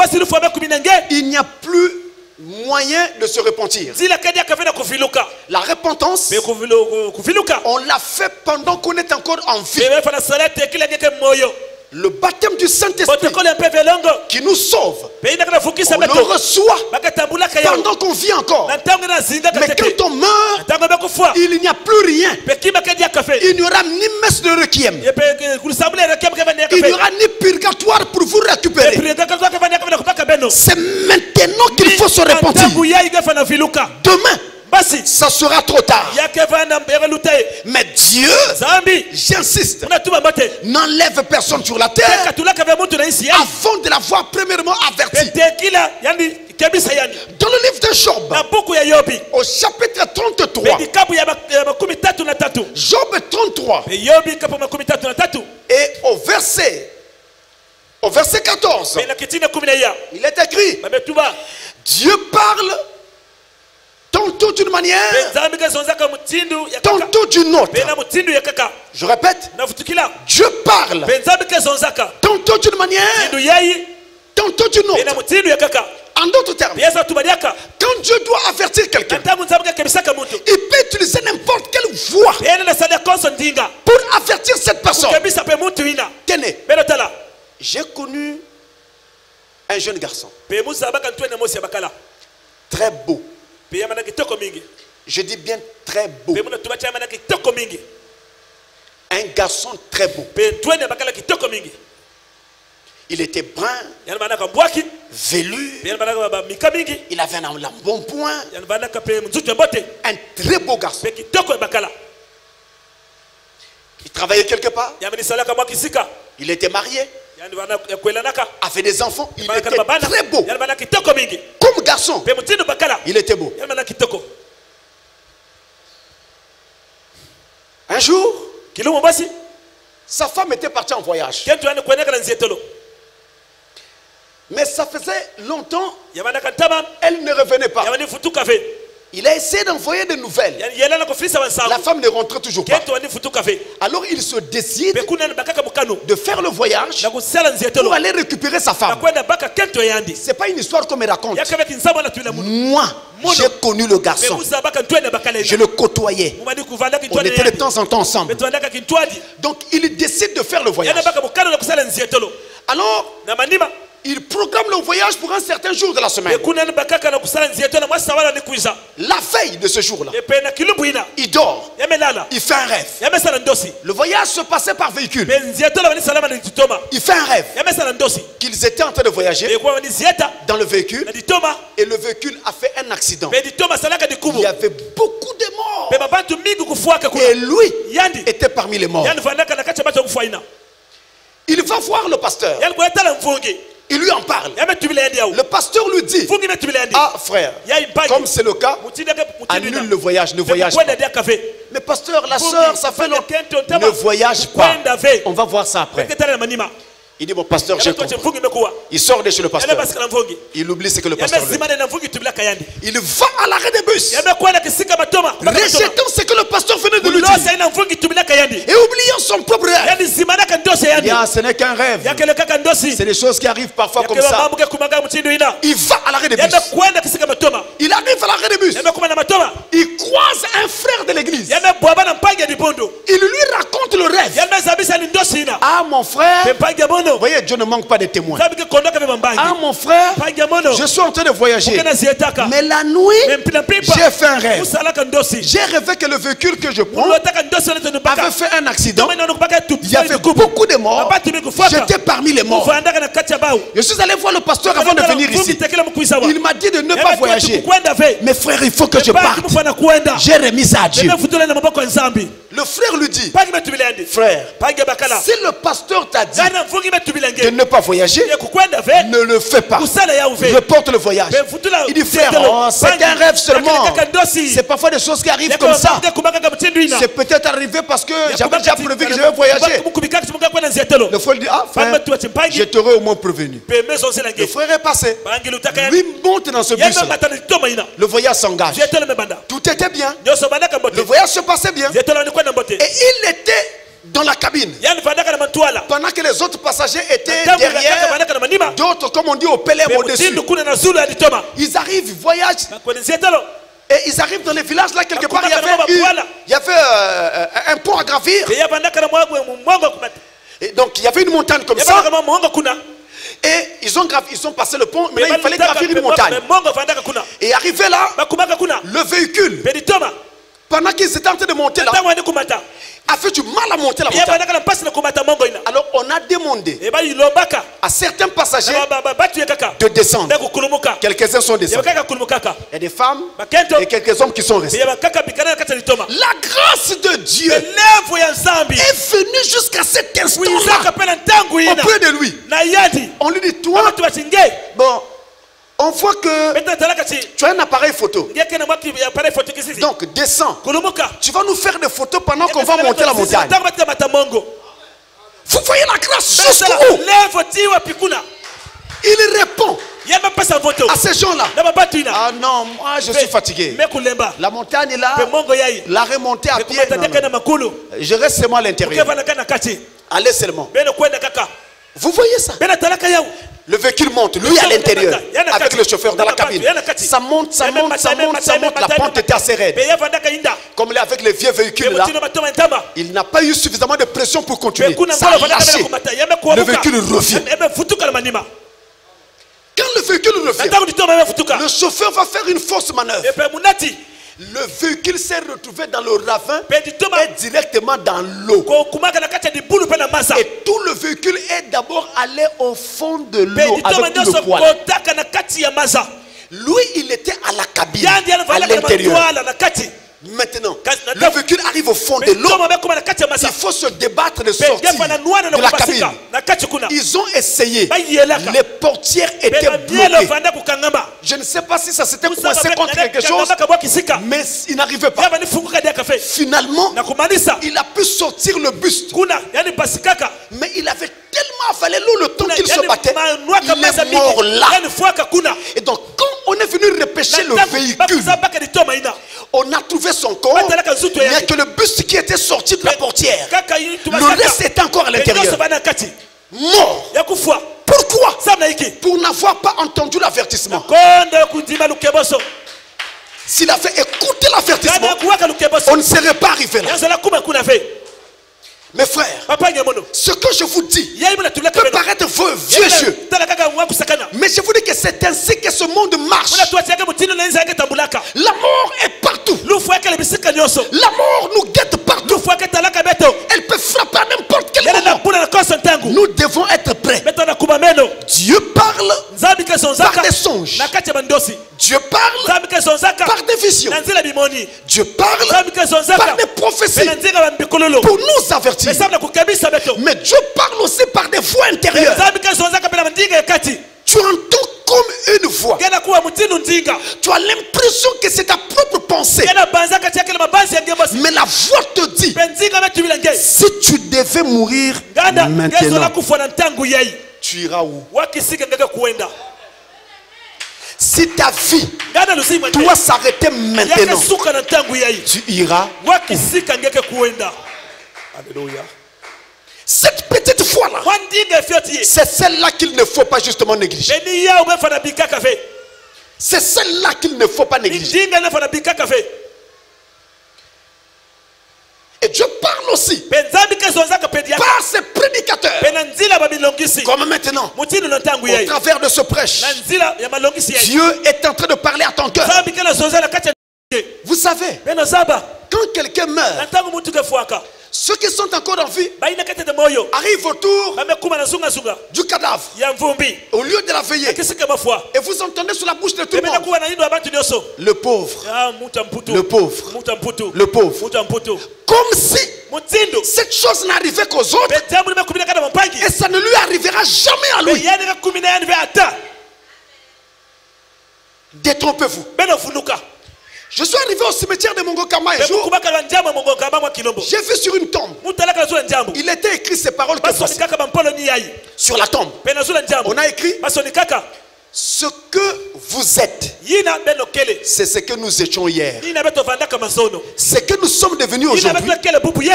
il n'y a plus moyen de se repentir. La repentance, on l'a fait pendant qu'on est encore en vie. le baptême du Saint-Esprit qui nous sauve, on le reçoit pendant qu'on vit encore. Mais quand on meurt, il n'y a plus rien. Il n'y aura ni messe de requiem. Il n'y aura ni purgatoire pour vous récupérer. C'est maintenant qu'il faut se repentir. Demain, ça sera trop tard. Mais Dieu, j'insiste, n'enlève personne sur la terre avant de l'avoir premièrement averti. Dans le livre de Job, au chapitre 33, Job 33, et au verset 14, il est écrit, Dieu parle tantôt d'une manière, tantôt d'une autre. Je répète, Dieu parle tantôt d'une manière, tantôt d'une autre. En d'autres termes, quand Dieu doit avertir quelqu'un, il peut utiliser n'importe quelle voie pour avertir cette personne. Tenez, j'ai connu un jeune garçon, très beau. Je dis bien très beau. Un garçon très beau. Il était brun, velu, il avait un embonpoint, un très beau garçon. Il travaillait quelque part, il était marié, avait des enfants, il était très beau. Comme garçon, il était beau. Un jour, sa femme était partie en voyage. Mais ça faisait longtemps, elle ne revenait pas. Il a essayé d'envoyer des nouvelles. La femme ne rentrait toujours pas. Alors il se décide de faire le voyage pour aller récupérer sa femme. Ce n'est pas une histoire qu'on me raconte. Moi, j'ai connu le garçon. Je le côtoyais. On était de temps en temps ensemble. Donc il décide de faire le voyage. Alors, il programme le voyage pour un certain jour de la semaine. La veille de ce jour-là, il dort. Il fait un rêve. Le voyage se passait par véhicule. Il fait un rêve qu'ils étaient en train de voyager dans le véhicule. Et le véhicule a fait un accident. Il y avait beaucoup de morts. Et lui était parmi les morts. Il va voir le pasteur. Il lui en parle. Le pasteur lui dit, ah frère, comme c'est le cas, annule le voyage, ne voyage pas. Mais pasteur, la soeur, ça fait longtemps, ne voyage pas. On va voir ça après. Il dit, mon pasteur, j'ai compris. Il sort de chez le pasteur. Il oublie ce que le pasteur lui dit. Il va à l'arrêt des bus, rejetant ce que le pasteur venait de lui dire. Et oubliant son propre rêve. Il dit, ah, ce n'est qu'un rêve. C'est des choses qui arrivent parfois comme ça. Il va à l'arrêt des bus. Il arrive à l'arrêt des bus. Il croise un frère de l'église. Il lui raconte le rêve. Ah, mon frère, vous voyez, Dieu ne manque pas de témoins. Ah, mon frère, je suis en train de voyager. Mais la nuit, j'ai fait un rêve. J'ai rêvé que le véhicule que je prends avait fait un accident. Il y avait beaucoup de morts. J'étais parmi les morts. Je suis allé voir le pasteur avant de venir ici. Il m'a dit de ne pas voyager. Mais frère, il faut que je parte. J'ai remis ça à Dieu. Le frère lui dit, frère, si le pasteur t'a dit de ne pas voyager, ne le fais pas. Reporte le voyage. Il dit, frère, oh, c'est un rêve seulement. C'est parfois des choses qui arrivent comme ça. C'est peut-être arrivé parce que j'avais déjà prévu que je vais voyager. Le frère dit, ah frère, je t'aurais au moins prévenu. Le frère est passé. Lui monte dans ce bus. Le voyage s'engage. Tout était bien. Le voyage se passait bien. Et il était dans la cabine pendant que les autres passagers étaient derrière, d'autres comme on dit au pélème au-dessus. Ils arrivent, ils voyagent et ils arrivent dans les villages là quelque part. Il y avait un pont à gravir. Et donc il y avait une montagne comme ça. Et ils ont passé le pont, mais il fallait gravir une montagne. Et arrivé là, le véhicule, pendant qu'ils étaient en train de monter là, a fait du mal à monter la montagne. Alors on a demandé à certains passagers de descendre. Quelques-uns sont descendus. Il y a des femmes et quelques hommes qui sont restés. La grâce de Dieu est venue jusqu'à cet instant-là auprès de lui. On lui dit, toi, bon, on voit que tu as un appareil photo. Donc descends. Tu vas nous faire des photos pendant qu'on va monter la montagne. Vous voyez la grâce jusqu'où? Il répond à ces gens-là. Ah non, moi je suis fatigué. La montagne est là. La remontée à pied. Non. Je reste seulement à l'intérieur. Allez seulement. Vous voyez ça? Le véhicule monte, lui à l'intérieur, avec le chauffeur dans la cabine. Ça monte, ça monte, ça monte, ça monte. La pente était assez raide. Comme avec les vieux véhicules là, il n'a pas eu suffisamment de pression pour continuer. Ça a lâché. Le véhicule revient. Quand le véhicule revient, le chauffeur va faire une fausse manœuvre. Le véhicule s'est retrouvé dans le ravin et directement dans l'eau. Et tout le véhicule est d'abord allé au fond de l'eau avec tout le poil. Lui, il était à la cabine, à l'intérieur. Maintenant, le véhicule arrive au fond de l'eau. Il faut se débattre de sortir de la cabine. Ils ont essayé. Les portières étaient bloquées. Je ne sais pas si ça s'était coincé contre quelque chose, mais il n'arrivait pas. Finalement, il a pu sortir le buste. Mais il avait tellement avalé l'eau le temps qu'il se battait. Il est mort là. Et donc, quand on est venu repêcher le véhicule, on a trouvé son corps. Il n'y a que le buste qui était sorti de la portière. Le reste était encore à l'intérieur. Mort. Pourquoi? Pour n'avoir pas entendu l'avertissement. S'il avait écouté l'avertissement, on ne serait pas arrivé là. Mes frères, ce que je vous dis peut paraître vieux jeu, mais je vous dis que c'est ainsi que ce monde marche. La mort est partout. La mort nous guette partout. Elle peut frapper à n'importe quel moment. Nous devons être prêts. Dieu parle par des songes. Dieu parle par des visions. Dieu parle par des prophéties pour nous avertir. Mais Dieu parle aussi par des voix intérieures. Tu entends comme une voix. Tu as l'impression que c'est ta propre pensée. Mais la voix te dit, si tu devais mourir maintenant, tu iras où? Si ta vie doit s'arrêter maintenant, tu iras où? Alléluia. Cette petite foi-là, c'est celle-là qu'il ne faut pas justement négliger. C'est celle-là qu'il ne faut pas négliger. Et Dieu parle aussi par ses prédicateurs. Comme maintenant, au travers de ce prêche, Dieu est en train de parler à ton cœur. Vous savez, quand quelqu'un meurt, ceux qui sont encore en vie arrivent autour du cadavre au lieu de la veiller. Et vous entendez sur la bouche de tout le monde, le pauvre, le pauvre, le pauvre. Comme si cette chose n'arrivait qu'aux autres et ça ne lui arrivera jamais à lui. Détrompez-vous. Je suis arrivé au cimetière de Mongokama un jour. J'ai vu sur une tombe. Il était écrit ces paroles que voici. Sur la tombe, on a écrit: ce que vous êtes, c'est ce que nous étions hier. Ce que nous sommes devenus aujourd'hui,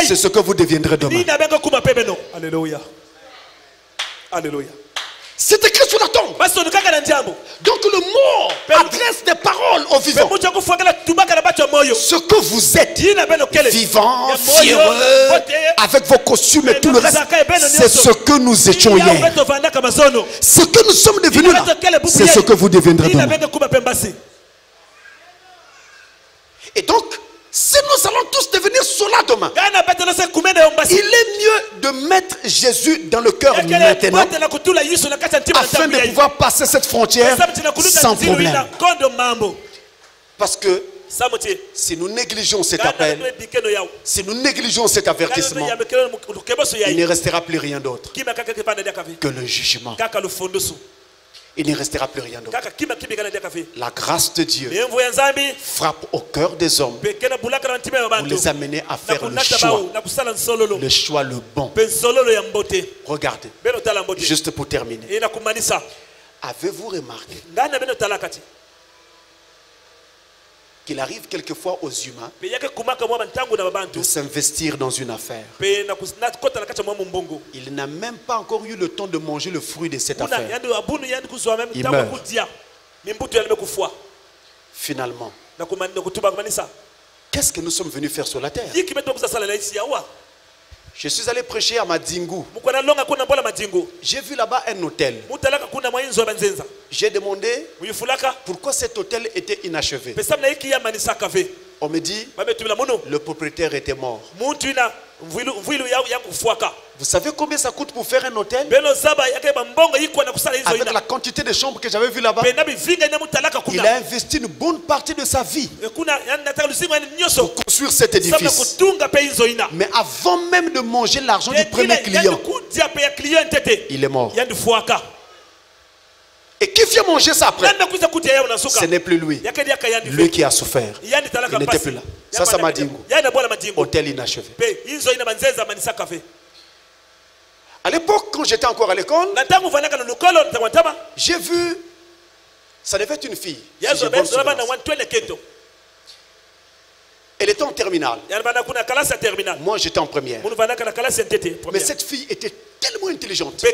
c'est ce que vous deviendrez demain. Alléluia. Alléluia. C'est écrit sur la tombe. Donc le mort adresse des paroles aux vivants. Ce que vous êtes, vivants, fiévreux, avec vos costumes et tout le reste, c'est ce que nous étions hier. Ce que nous sommes devenus là, c'est ce que vous deviendrez demain. Et donc, si nous allons tous devenir cela demain, il est mieux de mettre Jésus dans le cœur maintenant, afin de pouvoir passer cette frontière sans problème. Parce que si nous négligeons cet appel, si nous négligeons cet avertissement, il ne restera plus rien d'autre que le jugement. Il ne restera plus rien d'autre. La grâce de Dieu frappe au cœur des hommes pour les amener à faire le choix le bon. Regardez, juste pour terminer. Avez-vous remarqué qu'il arrive quelquefois aux humains de s'investir dans une affaire? Il n'a même pas encore eu le temps de manger le fruit de cette affaire. Il meurt. Finalement, qu'est-ce que nous sommes venus faire sur la terre? Je suis allé prêcher à Madingu. J'ai vu là-bas un hôtel. J'ai demandé pourquoi cet hôtel était inachevé. On me dit le propriétaire était mort. Vous savez combien ça coûte pour faire un hôtel? Avec la quantité de chambres que j'avais vu là-bas, il a investi une bonne partie de sa vie pour construire cet édifice. Mais avant même de manger l'argent du premier client, il est mort. Et qui vient manger ça après? Ce n'est plus lui. Lui qui a souffert. Il n'était plus là. Ça m'a dit. Hôtel inachevé. À l'époque, quand j'étais encore à l'école, j'ai vu, ça devait être une fille. Elle était en terminale. Moi, j'étais en première. Mais cette fille était tellement intelligente.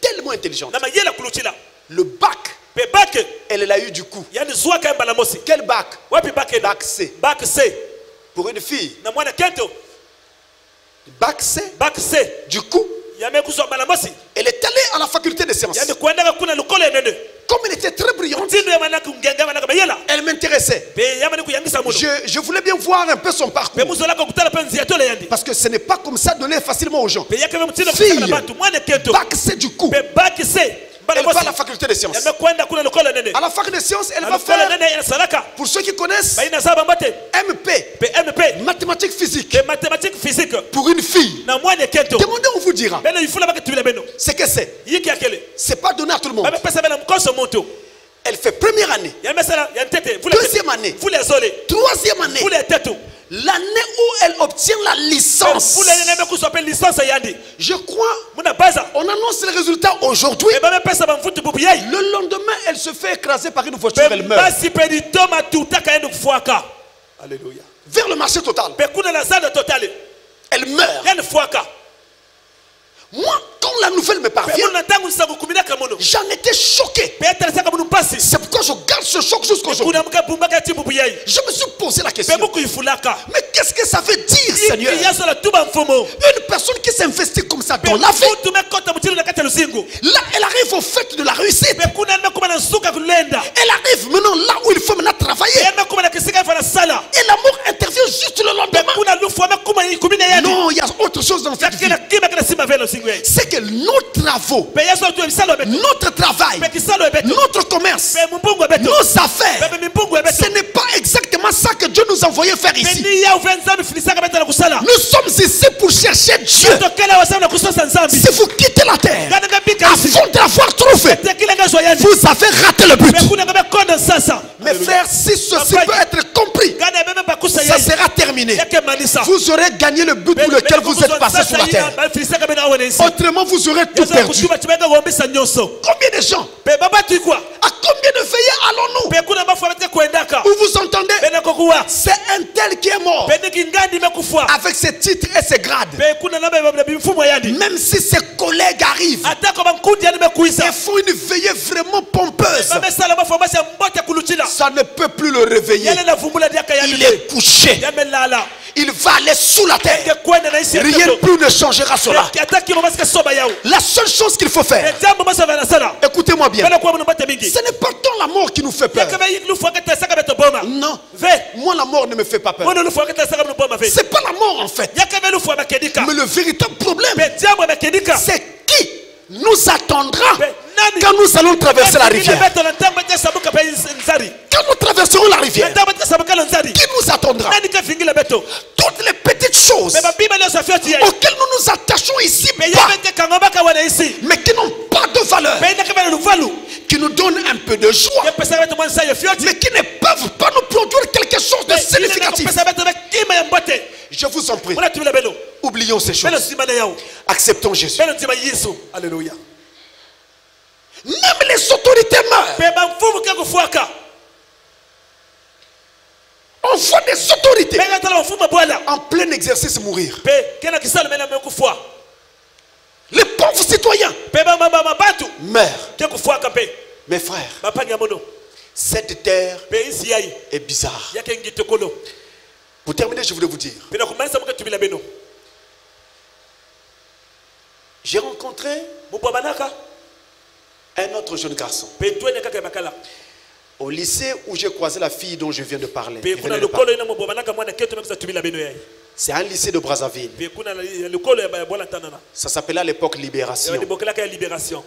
Tellement intelligente. Le bac, elle l'a eu du coup. Quel bac? Bac C. Pour une fille. Bac C. Du coup, elle est allée à la faculté de sciences. Comme elle était très brillante, elle m'intéressait. Je voulais bien voir un peu son parcours. Parce que ce n'est pas comme ça donné facilement aux gens. Fille, bac C du coup. Elle va à la faculté de sciences. À la faculté de sciences, elle va faire, pour ceux qui connaissent, MP, mathématiques physiques. Pour une fille. Demandez, on vous dira. C'est que c'est pas donné à tout le monde. Elle fait première année, deuxième année, troisième année, l'année où elle obtient la licence. Je crois, on annonce les résultats aujourd'hui. Le lendemain, elle se fait écraser par une voiture, elle meurt. Alléluia. Vers le marché total. Elle meurt. Moi, quand la nouvelle me parvient, j'en étais choqué. C'est pourquoi je garde ce choc jusqu'aujourd'hui. Je me suis posé la question. Mais qu'est-ce que ça veut dire, Seigneur? Une personne qui s'investit comme ça dans la vie, là, elle arrive au fait de la réussite. Elle arrive maintenant là où il faut maintenant travailler. Et l'amour intervient juste le lendemain. Non, il y a autre chose dans cette vie. C'est que nos travaux, notre travail, notre commerce, nos affaires, ce n'est pas exactement ça que Dieu nous a envoyé faire ici. Nous sommes ici pour chercher Dieu. Si vous quittez la terre avant de l'avoir trouvé, vous avez raté le but. Mes frères, si ceci peut être compris, ça sera terminé. Vous aurez gagné le but pour lequel vous êtes passé sur la terre. Autrement, vous aurez tout perdu. Combien de gens? À combien de veillées allons-nous? Où vous entendez? C'est un tel qui est mort, avec ses titres et ses grades, même si ses collègues arrivent et font une veillée vraiment pompeuse, ça ne peut plus le réveiller. Il est couché. Il va aller sous la terre. Rien de plus ne changera cela. La seule chose qu'il faut faire, écoutez-moi bien, ce n'est pas tant la mort qui nous fait peur. Non, moi la mort ne me fait pas peur. C'est pas la mort en fait. Mais le véritable problème, c'est qui nous attendra quand nous allons traverser la rivière. Quand nous traverserons la rivière, qui nous attendra? Toutes les petites choses auxquelles nous nous attachons ici, mais qui n'ont pas de valeur, qui nous donnent un peu de joie, mais qui ne peuvent pas nous produire quelque chose de significatif. Je vous en prie, oublions ces choses. Acceptons Jésus. Alléluia. Même les autorités meurent. On voit des autorités en plein exercice mourir. Les pauvres citoyens meurent. Mes frères, cette terre est bizarre. Pour terminer, je voulais vous dire, j'ai rencontré un autre jeune garçon au lycée où j'ai croisé la fille dont je viens de parler. C'est un lycée de Brazzaville. Ça s'appelait à l'époque Libération.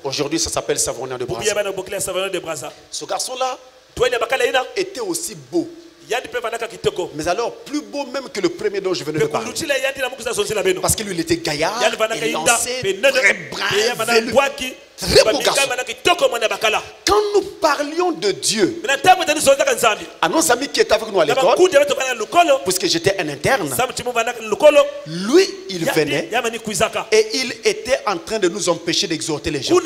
Aujourd'hui, ça s'appelle Savonnier de Brazza. Ce garçon-là était aussi beau. Mais alors, plus beau même que le premier dont je venais de parler. Parce que lui, il était gaillard, élancé, très brun, velu. Très beau garçon. Quand nous parlions de Dieu à nos amis qui étaient avec nous à l'école, puisque j'étais un interne, lui, il venait et il était en train de nous empêcher d'exhorter les gens.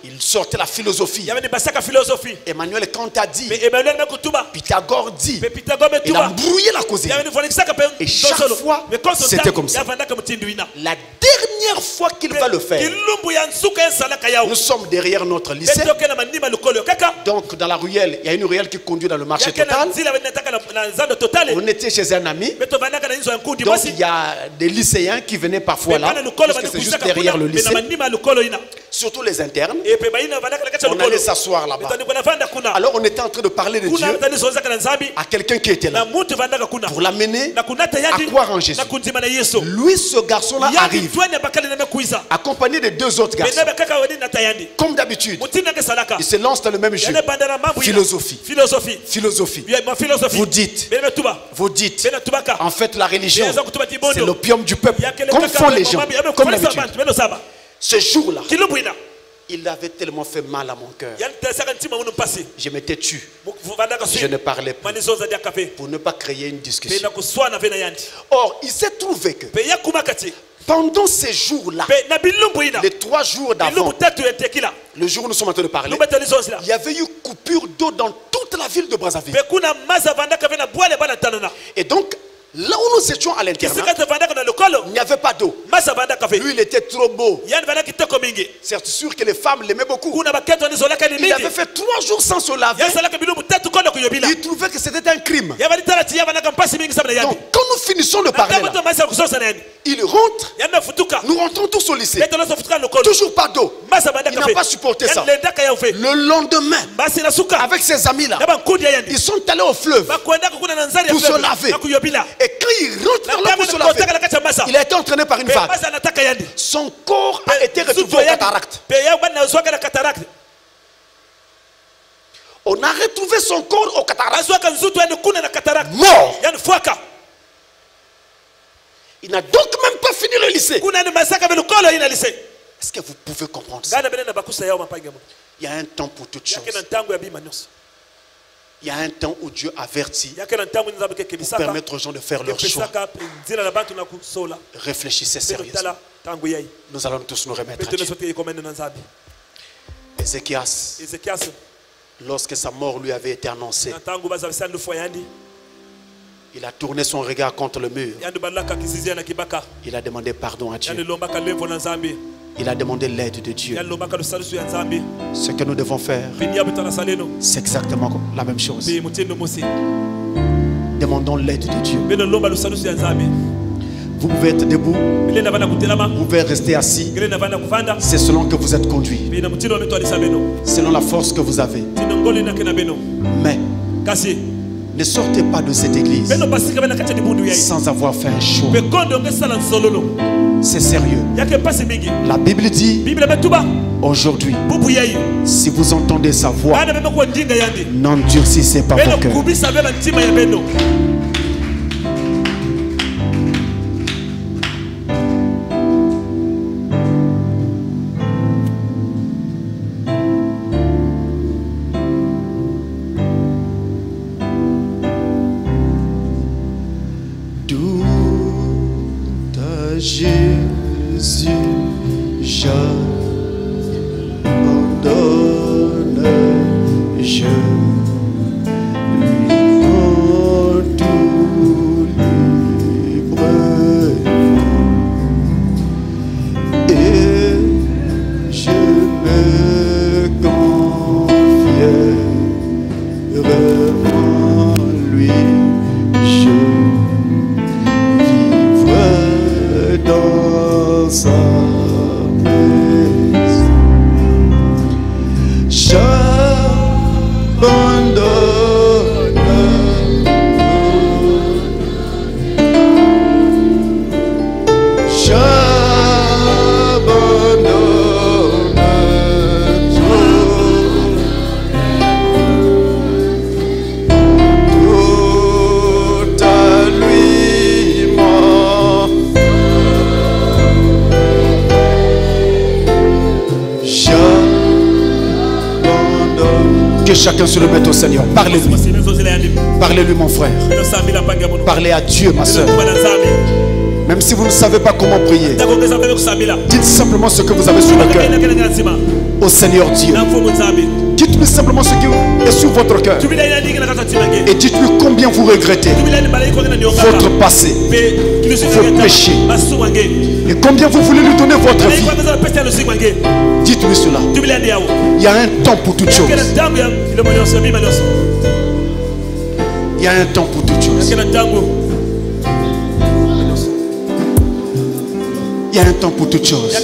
Il sortait la philosophie. Emmanuel Kant a dit, Pythagore dit, il a brouillé la causée. Et chaque fois, c'était comme ça. La dernière fois qu'il va le faire, nous sommes derrière notre lycée. Donc dans la ruelle, il y a une ruelle qui conduit dans le marché Total. On était chez un ami. Donc il y a des lycéens qui venaient parfois là, parce que c'est juste derrière le lycée. Surtout les internes. On allait s'asseoir là-bas. Alors on était en train de parler de Dieu à quelqu'un qui était là, pour l'amener à croire en Jésus. Lui, ce garçon-là arrive accompagné de deux autres garçons. Comme d'habitude, il se lance dans le même jeu. Philosophie. Vous dites, en fait la religion, c'est l'opium du peuple, comme font les gens, comme d'habitude. Ce jour-là, il avait tellement fait mal à mon cœur. Je m'étais tu. Je ne parlais plus pour ne pas créer une discussion. Or, il s'est trouvé que pendant ces jours-là, les 3 jours d'avant, le jour où nous sommes en train de parler, il y avait eu coupure d'eau dans toute la ville de Brazzaville. Et donc, là où nous étions à l'internat, il n'y avait pas d'eau. Lui, il était trop beau. C'est sûr que les femmes l'aimaient beaucoup. Il avait fait 3 jours sans se laver. Il trouvait que c'était un crime. Donc, quand nous finissons de parler là, il rentre. Nous rentrons tous au lycée. Toujours pas d'eau. Il n'a pas supporté ça. Le lendemain, avec ses amis là, ils sont allés au fleuve pour se laver. Et quand il rentre là pour se laver, il a été entraîné par une vague. Son corps a été retrouvé au cataracte. On a retrouvé son corps au cataracte. Mort. Il n'a donc même pas fini le lycée. Est-ce que vous pouvez comprendre ça? Il y a un temps pour toutes choses. Il y a un temps où Dieu avertit pour permettre aux gens de faire leur choix. Réfléchissez sérieusement. Nous allons tous nous remettre à Dieu. Ézéchias, lorsque sa mort lui avait été annoncée, Il a tourné son regard contre le mur. Il a demandé pardon à Dieu. Il a demandé l'aide de Dieu. Ce que nous devons faire, c'est exactement la même chose. Demandons l'aide de Dieu. Vous pouvez être debout, vous pouvez rester assis. C'est selon que vous êtes conduit, selon la force que vous avez. Mais ne sortez pas de cette église sans avoir fait un choix. C'est sérieux. La Bible dit aujourd'hui, si vous entendez sa voix, n'endurcissez pas vos cœurs. Jésus, j'abandonne, je lui rends tout librement et je me confierai en lui. Dans sa maison, j'abandonne, tout à lui. Que chacun se le mette au Seigneur. Parlez-lui. Parlez-lui, mon frère. Parlez à Dieu, ma soeur. Même si vous ne savez pas comment prier, dites simplement ce que vous avez sur le cœur au Seigneur Dieu. Dites-lui simplement ce qui est sur votre cœur. Et dites-lui combien vous regrettez votre passé, vos péchés. Et combien vous voulez lui donner votre vie. Dites-lui cela. Il y a un temps pour toutes choses. Il y a un temps pour toutes choses. Il y a un temps pour toutes choses.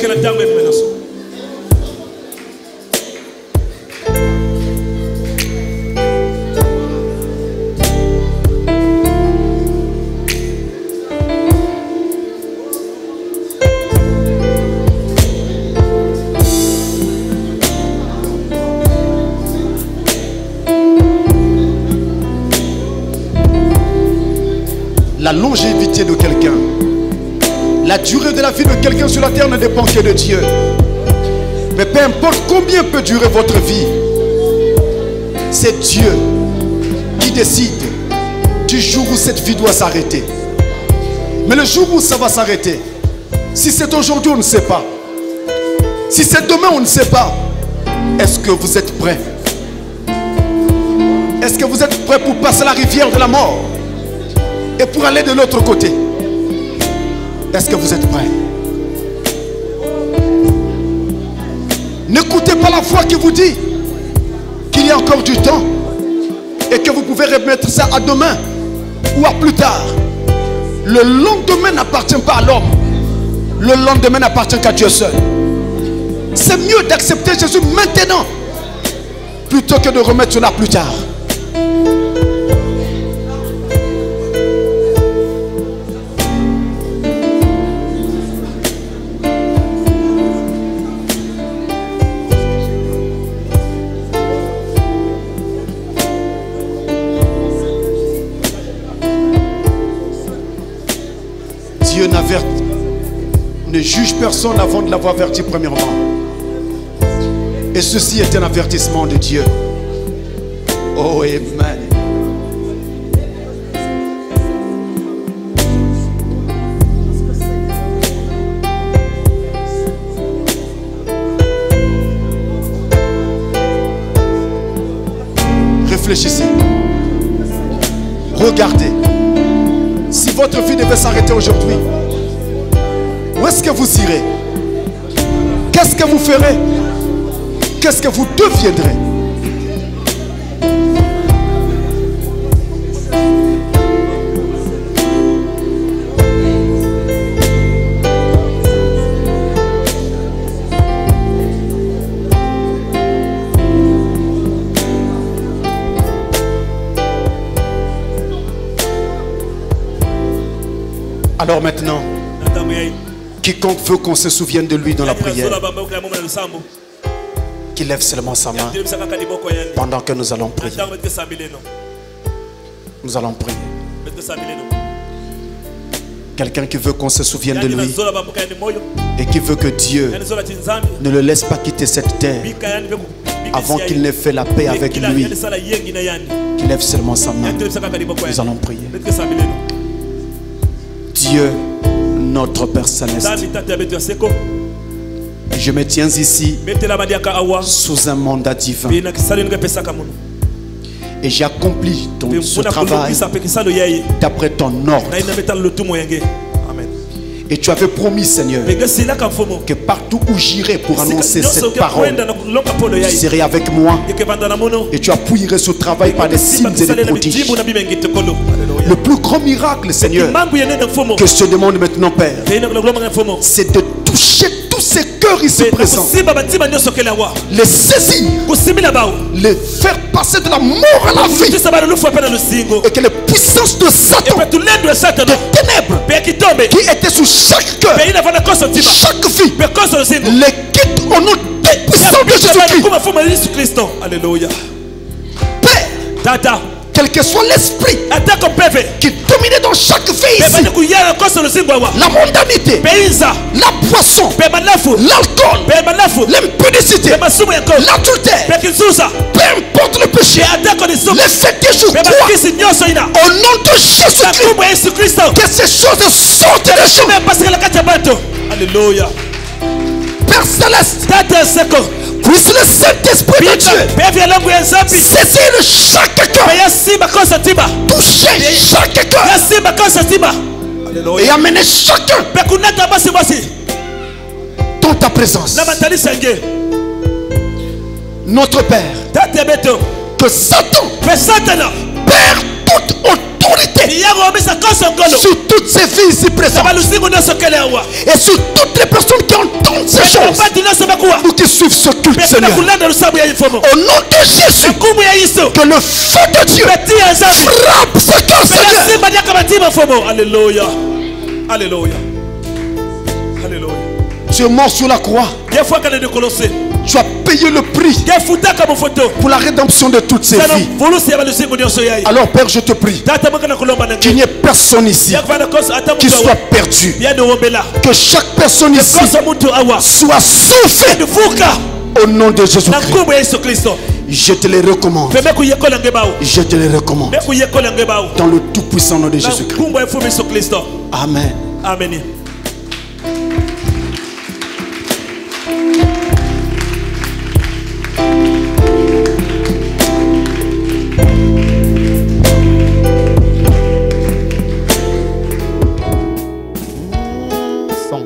La longévité de quelqu'un, la durée de la vie de quelqu'un sur la terre ne dépend que de Dieu. Mais peu importe combien peut durer votre vie, c'est Dieu qui décide du jour où cette vie doit s'arrêter. Mais le jour où ça va s'arrêter, si c'est aujourd'hui, on ne sait pas. Si c'est demain, on ne sait pas. Est-ce que vous êtes prêts? Est-ce que vous êtes prêts pour passer la rivière de la mort et pour aller de l'autre côté? Est-ce que vous êtes prêts? N'écoutez pas la voix qui vous dit qu'il y a encore du temps et que vous pouvez remettre ça à demain ou à plus tard. Le lendemain n'appartient pas à l'homme. Le lendemain n'appartient qu'à Dieu seul. C'est mieux d'accepter Jésus maintenant plutôt que de remettre cela plus tard. Dieu ne juge personne avant de l'avoir averti premièrement. Et ceci est un avertissement de Dieu. Oh, amen. Réfléchissez. Regardez. Si votre vie devait s'arrêter aujourd'hui, où est-ce que vous irez? Qu'est-ce que vous ferez? Qu'est-ce que vous deviendrez? Alors maintenant, quiconque veut qu'on se souvienne de lui dans la prière, qu'il lève seulement sa main pendant que nous allons prier. Nous allons prier. Quelqu'un qui veut qu'on se souvienne de lui et qui veut que Dieu ne le laisse pas quitter cette terre avant qu'il n'ait fait la paix avec lui, qu'il lève seulement sa main. Nous allons prier. Dieu, notre Père Céleste, je me tiens ici sous un mandat divin et j'ai accompli ce travail d'après ton ordre. Et tu avais promis, Seigneur, que partout où j'irai pour annoncer cette parole, tu serais avec moi et tu appuierais ce travail par des signes et des prodiges. Le plus grand miracle, Seigneur, que je te demande maintenant, Père, c'est de toucher tous ces cœurs ici présents, les saisir, les faire passer de la mort à la vie, et que les puissances de Satan, de ténèbres qui étaient sous chaque cœur, chaque vie, les quitte au nom puissant de Jésus-Christ. Alléluia. Père, quel que soit l'esprit qui dominait dans chaque vie ici, la mondanité, la boisson, l'alcool, l'impudicité, l'adultère, peu importe le péché, les fétiches ou quoi, au nom de Jésus-Christ, que ces choses sortent des gens. Alléluia. Père Céleste, puisse le Saint-Esprit de Dieu saisir chaque cœur, toucher chaque cœur et amener chacun dans ta présence. Notre Père, que Satan perd toute autorité sur toutes ces vies ici présentes et sur toutes les personnes qui entendent ces choses ou qui suivent ce culte, Seigneur. Au nom de Jésus, que le feu de Dieu frappe ce cœur, Seigneur. Alléluia. Alléluia. Alléluia. Tu es mort sur la croix. Tu as payé le prix pour la rédemption de toutes ces vies. Alors Père, je te prie qu'il n'y ait personne ici qui soit perdu. Que chaque personne ici soit sauvée au nom de Jésus-Christ. Je te les recommande. Je te les recommande. Dans le tout puissant nom de Jésus-Christ. Amen. Amen.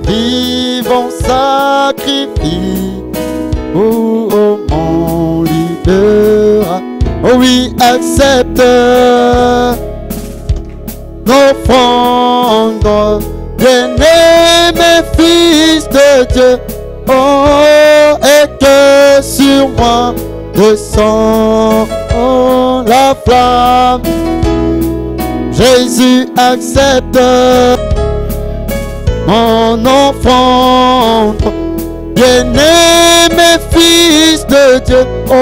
Vivant sacrifice, oh mon libérateur, oh oui, accepte l'offrande, bien-aimé fils de Dieu, oh, et que sur moi descend la flamme. Jésus accepte mon offrande, bien-aimé fils de Dieu, oh,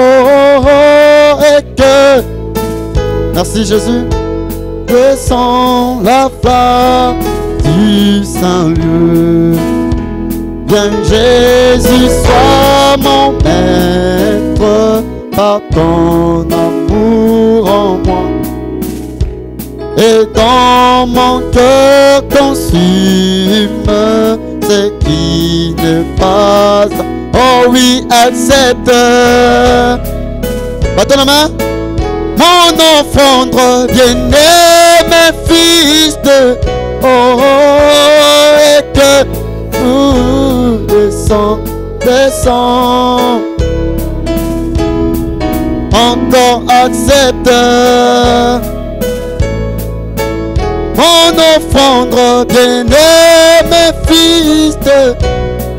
et que, merci Jésus, descend la flamme du Saint-Lieu. Viens Jésus, sois mon maître, par ton amour en moi. Et dans mon cœur consume ce qui ne passe. Oh oui, accepte. Battons la main. Mon offrande, bien-aimé fils de oh, et que nous descends. Encore accepte mon offrande, bien-aimé fils de,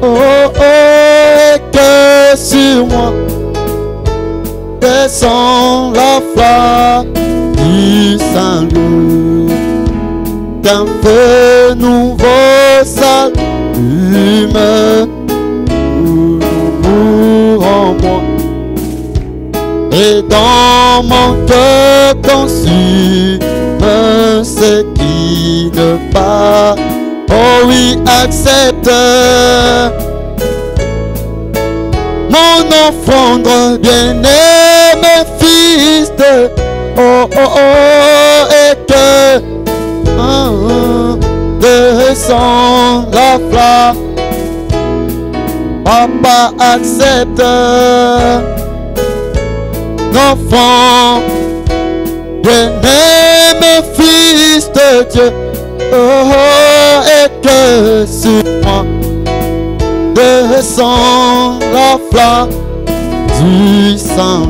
oh, et que sur moi descend la flamme du salut, qu'un feu nouveau s'allume en moi, et dans mon cœur consume ce qui ne pas. Oh oui, accepte mon offrande, bien-aimé fils de, oh, oh, oh, et que descend la flamme. Papa, accepte l'enfant, bien-aimé fils de Dieu, oh, et que sur moi descend la flamme du sang.